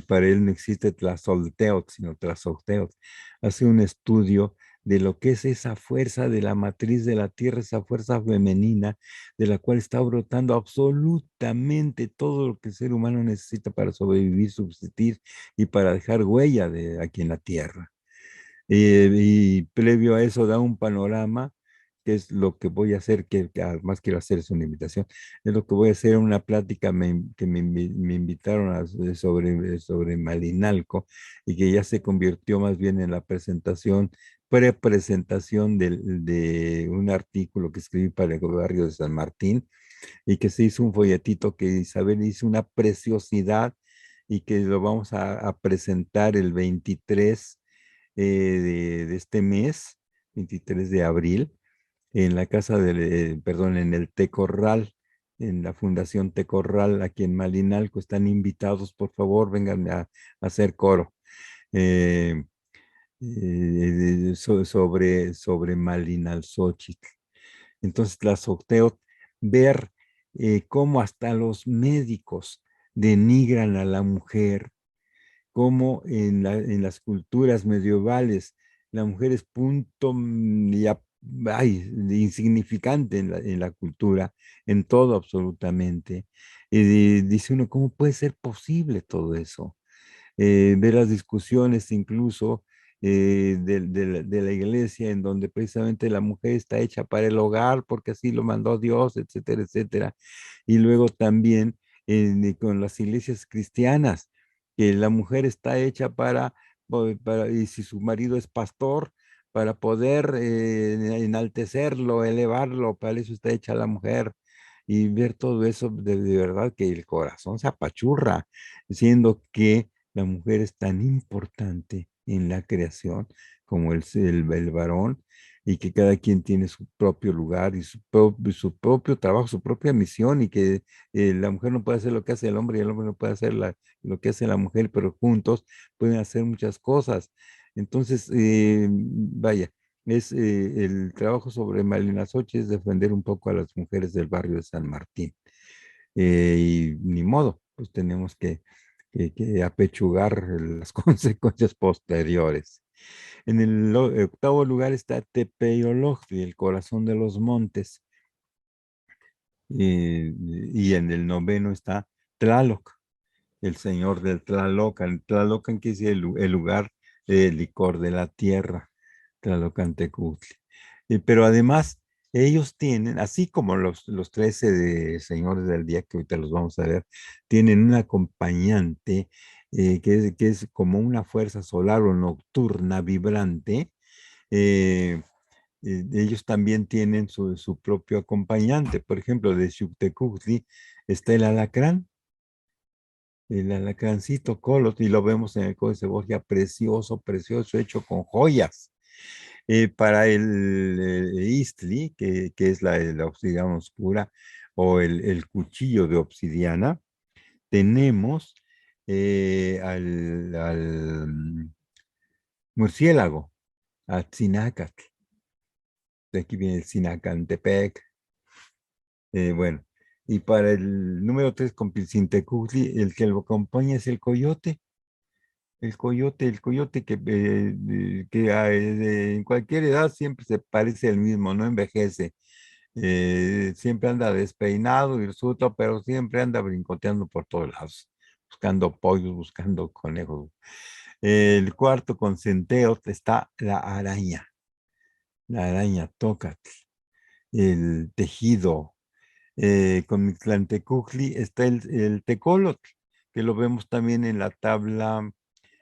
Para él no existe Tlazolteotl, sino Tlazolteotl. Hace un estudio de lo que es esa fuerza de la matriz de la tierra, esa fuerza femenina de la cual está brotando absolutamente todo lo que el ser humano necesita para sobrevivir, subsistir y para dejar huella de aquí en la tierra. Y previo a eso da un panorama, que es lo que voy a hacer, que además quiero hacer es una invitación, es lo que voy a hacer en una plática que me invitaron sobre Malinalco, y que ya se convirtió más bien en la presentación, prepresentación de un artículo que escribí para el barrio de San Martín, y que se hizo un folletito que Isabel hizo una preciosidad, y que lo vamos a presentar el 23 de este mes, 23 de abril, en la casa del, perdón, en el Té Corral, en la Fundación Tecorral, aquí en Malinalco. Están invitados, por favor, vengan a hacer coro. Eh, sobre Malinalxóchitl. Entonces, Tlazocteotl, ver cómo hasta los médicos denigran a la mujer, cómo en las culturas medievales la mujer es punto insignificante en la cultura, en todo absolutamente. Dice uno, ¿cómo puede ser posible todo eso? Ver las discusiones incluso de la iglesia, en donde precisamente la mujer está hecha para el hogar, porque así lo mandó Dios, etcétera, etcétera. Y luego también con las iglesias cristianas, que la mujer está hecha y si su marido es pastor, para poder enaltecerlo, elevarlo, para eso está hecha la mujer. Y ver todo eso, de verdad que el corazón se apachurra, siendo que la mujer es tan importante en la creación como el varón, y que cada quien tiene su propio lugar y su propio trabajo, su propia misión, y que la mujer no puede hacer lo que hace el hombre y el hombre no puede hacer lo que hace la mujer, pero juntos pueden hacer muchas cosas. Entonces, vaya, el trabajo sobre Malina Xochitl es defender un poco a las mujeres del barrio de San Martín. Y ni modo, pues tenemos que apechugar las consecuencias posteriores. En el octavo lugar está Tepeyolojtli, el corazón de los montes. Y en el noveno está Tlaloc, el señor del Tlalocan. Tlalocan quiere decir el lugar de licor de la tierra, Tlalocantecutli. Pero además, ellos tienen, así como los 13 de señores del día, que ahorita los vamos a ver, tienen un acompañante que es como una fuerza solar o nocturna vibrante. eh, Ellos también tienen su propio acompañante. Por ejemplo, de Xuctecutli está el alacrancito colot, y lo vemos en el Códice Borgia, precioso, precioso, hecho con joyas. Para el Istli, que es la obsidiana oscura, o el cuchillo de obsidiana, tenemos al murciélago, a Tzinacatl. De aquí viene el Zinacantepec. Bueno, y para el número 3, con Pilcintecutli, el que lo acompaña es el coyote. El coyote que en cualquier edad siempre se parece el mismo, no envejece. Siempre anda despeinado, hirsuto, pero siempre anda brincoteando por todos lados, buscando pollos, buscando conejos. El cuarto, con centeo, está la araña tócatl, el tejido. Con Mictlantecutli está el tecolotl, que lo vemos también en la tabla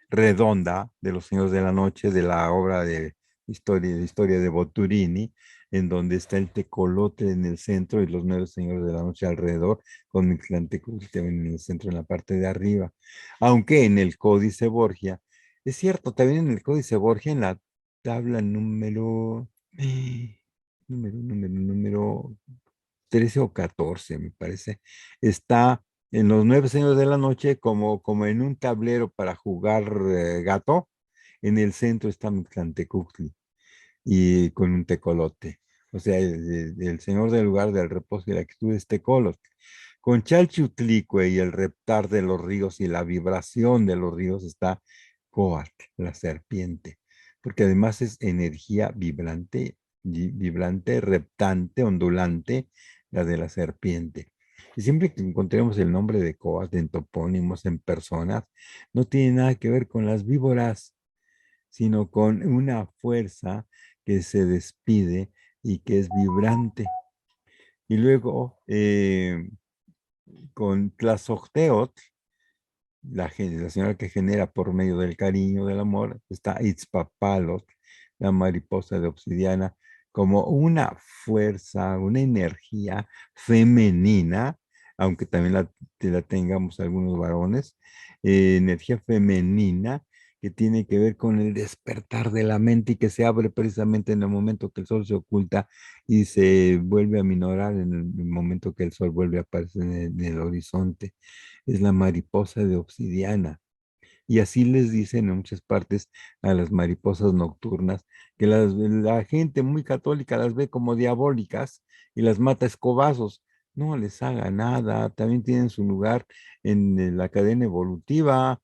redonda de los Señores de la Noche, de la obra de historia de Boturini, en donde está el tecolote en el centro y los 9 Señores de la Noche alrededor, con Mictlantecutli también en el centro, en la parte de arriba. Aunque en el Códice Borgia, es cierto, también en el Códice Borgia, en la tabla número 13 o 14, me parece, está en los 9 Señores de la Noche, como en un tablero para jugar gato. En el centro está Mictlantecutli y con un tecolote. O sea, el señor del lugar del reposo y la quietud es Tecolotl. Con Chalchiutlicue y el reptar de los ríos y la vibración de los ríos está Coatl, la serpiente, porque además es energía vibrante, reptante, ondulante, la de la serpiente. Y siempre que encontremos el nombre de Coatl en topónimos, en personas, no tiene nada que ver con las víboras, sino con una fuerza que se despide y que es vibrante. Y luego, con Tlazocteotl, la señora que genera por medio del cariño, del amor, está Itzpapalotl, la mariposa de obsidiana, como una fuerza, una energía femenina, aunque también la tengamos algunos varones, energía femenina que tiene que ver con el despertar de la mente y que se abre precisamente en el momento que el sol se oculta y se vuelve a minorar en el momento que el sol vuelve a aparecer en el horizonte. Es la mariposa de obsidiana. Y así les dicen en muchas partes a las mariposas nocturnas, que la gente muy católica las ve como diabólicas y las mata a escobazos. No les haga nada, también tienen su lugar en la cadena evolutiva,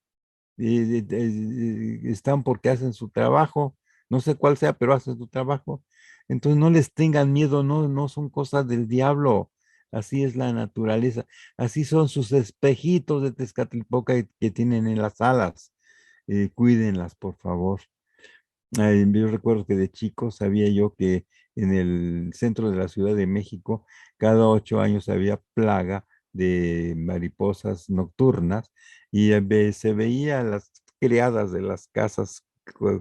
están porque hacen su trabajo, no sé cuál sea, pero hacen su trabajo. Entonces no les tengan miedo, no, no son cosas del diablo. Así es la naturaleza. Así son sus espejitos de Tezcatlipoca que tienen en las alas. Cuídenlas, por favor. Ay, yo recuerdo que de chico sabía yo que en el centro de la Ciudad de México, cada 8 años había plaga de mariposas nocturnas y se veía las criadas de las casas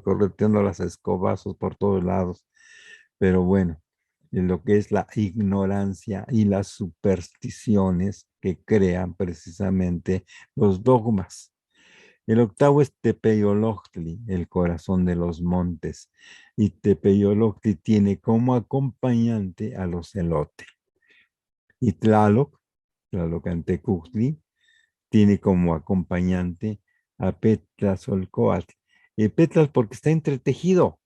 correteando las escobazos por todos lados. Pero bueno, en lo que es la ignorancia y las supersticiones que crean precisamente los dogmas. El octavo es Tepeyoloctli, el corazón de los montes. Y Tepeyoloctli tiene como acompañante a los elote. Y Tlaloc Antecutli, tiene como acompañante a Petlazolcoatl. Petlas porque está entretejido.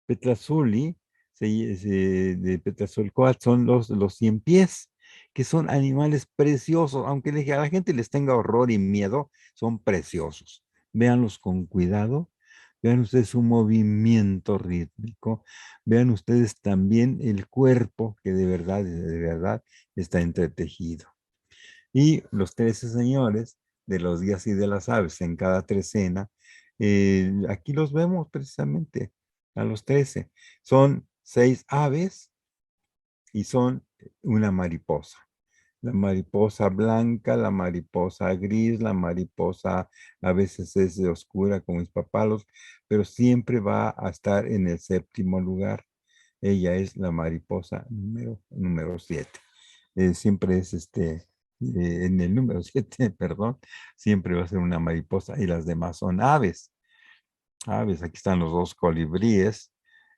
Petlazuli de Petlazolcoatl son los cien pies, que son animales preciosos, aunque a la gente les tenga horror y miedo, son preciosos. Véanlos con cuidado, vean ustedes su movimiento rítmico, vean ustedes también el cuerpo que de verdad está entretejido. Y los 13 señores de los días y de las aves en cada trecena, aquí los vemos precisamente a los 13. Son 6 aves y son una mariposa. La mariposa blanca, la mariposa gris, la mariposa a veces es de oscura como mis papalos, pero siempre va a estar en el séptimo lugar. Ella es la mariposa número 7. Siempre es en el número 7, perdón, siempre va a ser una mariposa y las demás son aves. Aves, aquí están los dos colibríes.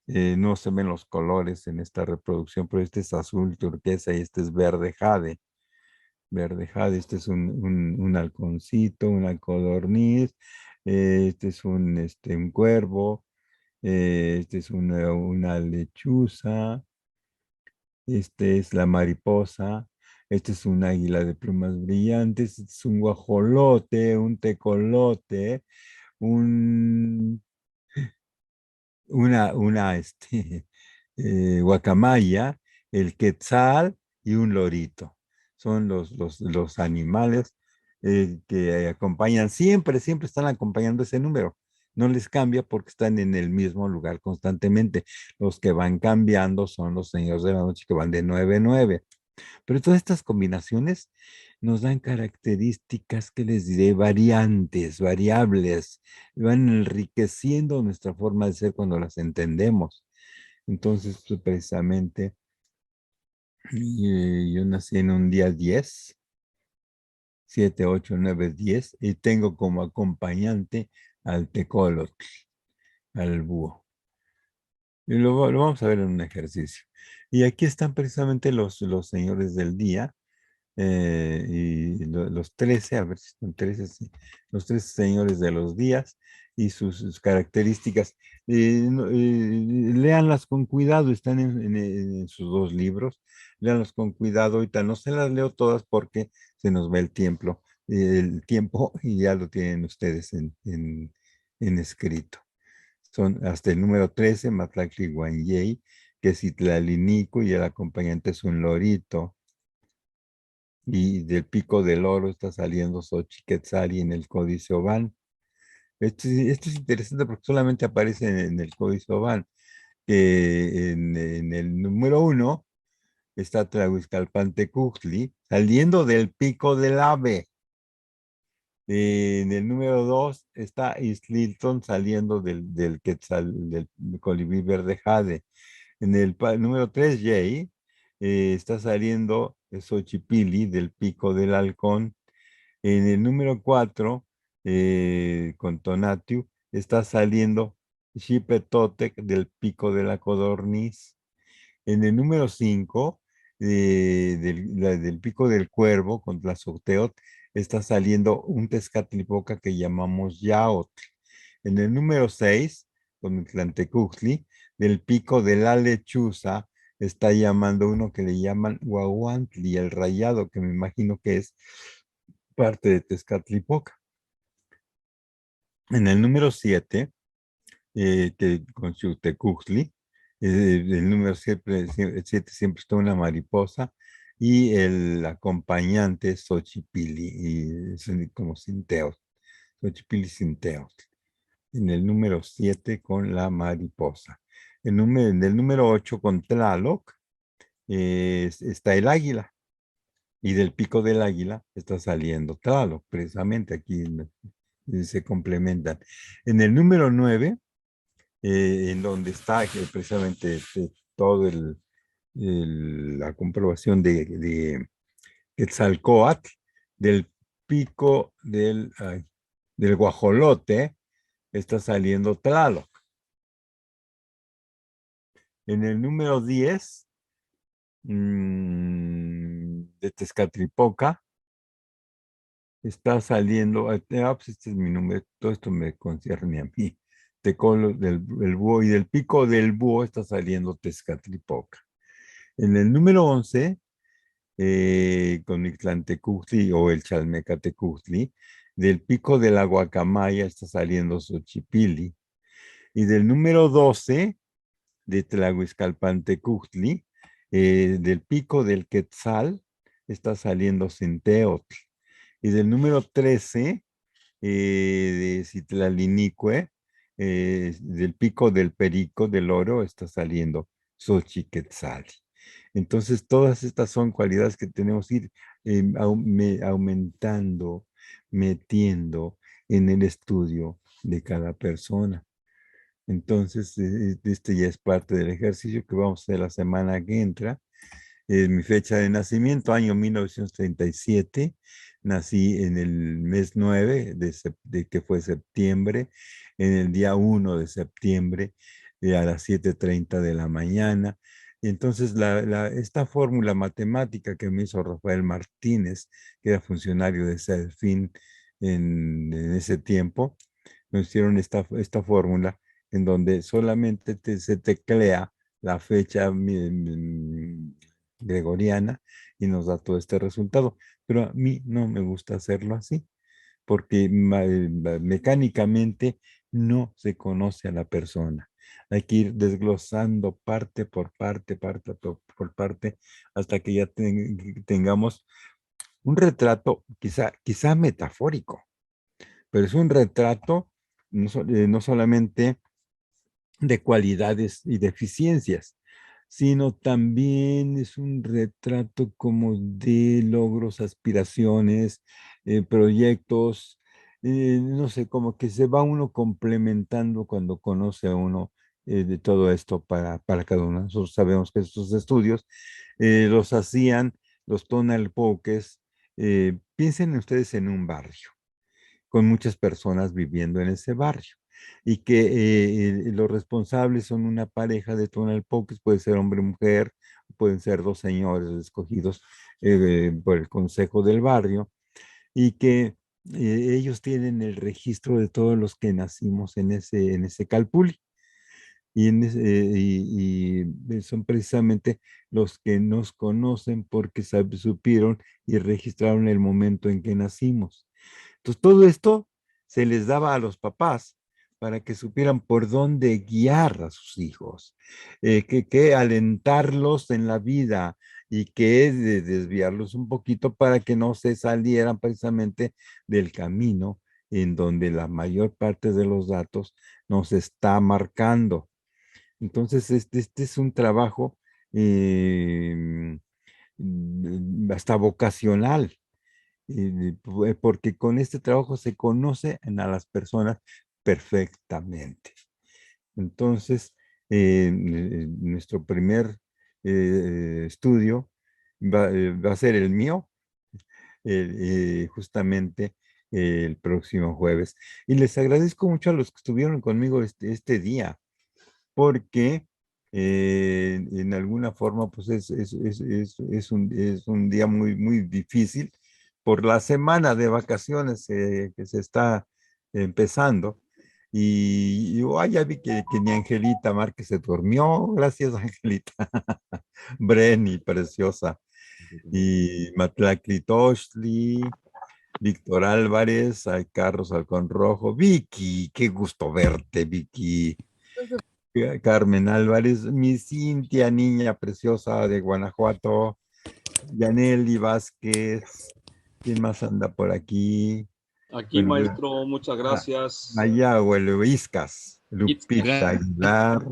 No se ven los colores en esta reproducción, pero este es azul turquesa y este es verde jade. Verde jade, este es un halconcito, una codorniz, este es un cuervo, este es una lechuza, este es la mariposa, este es un águila de plumas brillantes, este es un guajolote, un tecolote, un, guacamaya, el quetzal y un lorito. Son los animales que acompañan, siempre están acompañando ese número. No les cambia porque están en el mismo lugar constantemente. Los que van cambiando son los señores de la noche que van de 9 a 9. Pero todas estas combinaciones nos dan características que les diré variantes, variables, van enriqueciendo nuestra forma de ser cuando las entendemos. Entonces, pues, precisamente, yo nací en un día 10, 7, 8, 9, 10, y tengo como acompañante al tecolotl, al búho. Y lo vamos a ver en un ejercicio. Y aquí están precisamente los señores del día. Y los 13, a ver si son 13, sí, los 13 señores de los días y sus características. Léanlas con cuidado, están en sus dos libros, léanlas con cuidado. Ahorita no se las leo todas porque se nos va el tiempo y ya lo tienen ustedes en escrito. Son hasta el número 13, Matlacli Guanyei, que es Itlalinico y el acompañante es un lorito. Y del pico del oro está saliendo Xochiquetzali en el Códice Oban. Esto es interesante porque solamente aparece en el Códice Oban, que en el número 1 está Tlahuizcalpantecutli saliendo del pico del ave. En el número 2 está Islilton saliendo del Quetzal, del colibrí verde jade. En el número 3, Jay, está saliendo Xochipilli del pico del halcón. En el número 4, con Tonatiuh, está saliendo Xipetotec del pico de la codorniz. En el número 5, del pico del cuervo con Tlazolteotl, está saliendo un Tezcatlipoca que llamamos Yaotl. En el número 6, con Tlantecutli, del pico de la lechuza, está llamando uno que le llaman Huahuantli, el rayado, que me imagino que es parte de Tezcatlipoca. En el número 7, que con Xiuhtecuhtli, el número 7 siempre está una mariposa, y el acompañante es Xochipilli, y son como sinteos, Xochipilli sinteos. En el número 7 con la mariposa. En el número 8 con Tlaloc está el águila, y del pico del águila está saliendo Tlaloc, precisamente aquí se complementan. En el número 9, en donde está precisamente todo la comprobación de Quetzalcóatl, del pico del guajolote, está saliendo Tlaloc. En el número 10, de Tezcatlipoca, está saliendo, pues este es mi número, todo esto me concierne a mí. Tecolo del búho, y del pico del búho está saliendo Tezcatlipoca. En el número 11, con Ixtlantecutli o el Chalmecatecutli, del pico de la guacamaya está saliendo Xochipilli. Y del número 12, de Tlahuizcalpantecutli, del pico del Quetzal, está saliendo Centeotl. Y del número 13, de Citlalinicue, del pico del perico del oro, está saliendo Xochiquetzali. Entonces, todas estas son cualidades que tenemos que ir aumentando, metiendo en el estudio de cada persona. Entonces, este ya es parte del ejercicio que vamos a hacer la semana que entra. Mi fecha de nacimiento, año 1937. Nací en el mes 9 de que fue septiembre, en el día 1 de septiembre, a las 7:30 de la mañana. Entonces, esta fórmula matemática que me hizo Rafael Martínez, que era funcionario de Sedfin en ese tiempo, nos hicieron esta fórmula en donde solamente se teclea la fecha gregoriana y nos da todo este resultado. Pero a mí no me gusta hacerlo así, porque mecánicamente no se conoce a la persona. Hay que ir desglosando parte por parte, parte por parte, hasta que ya tengamos un retrato quizá metafórico, pero es un retrato no solamente de cualidades y deficiencias, sino también es un retrato como de logros, aspiraciones, proyectos, no sé, como que se va uno complementando cuando conoce a uno de todo esto para cada uno. Nosotros sabemos que estos estudios los hacían los tonalpoques. Piensen ustedes en un barrio con muchas personas viviendo en ese barrio, y que los responsables son una pareja de tonalpoques, puede ser hombre y mujer, pueden ser dos señores escogidos por el consejo del barrio, y que ellos tienen el registro de todos los que nacimos en ese calpulli. Y son precisamente los que nos conocen porque supieron y registraron el momento en que nacimos. Entonces, todo esto se les daba a los papás para que supieran por dónde guiar a sus hijos, que alentarlos en la vida, y que desviarlos un poquito para que no se salieran precisamente del camino en donde la mayor parte de los datos nos está marcando. Entonces, este es un trabajo hasta vocacional, porque con este trabajo se conocen a las personas perfectamente. Entonces, nuestro primer estudio va a ser el mío, justamente el próximo jueves. Y les agradezco mucho a los que estuvieron conmigo este día, porque En alguna forma, pues es un día muy, muy difícil por la semana de vacaciones que se está empezando. Ya vi que mi Angelita Márquez se durmió. Gracias, Angelita. Brenny, preciosa. Y Matlacli Toshli, Víctor Álvarez, hay Carlos Halcón Rojo. Vicky, qué gusto verte, Vicky. Carmen Álvarez, mi Cintia, niña preciosa de Guanajuato. Yaneli Vázquez. ¿Quién más anda por aquí? Aquí, Bueno, maestro, muchas gracias. Mayagüe, Luiscas, Lupita Gracias, Aguilar,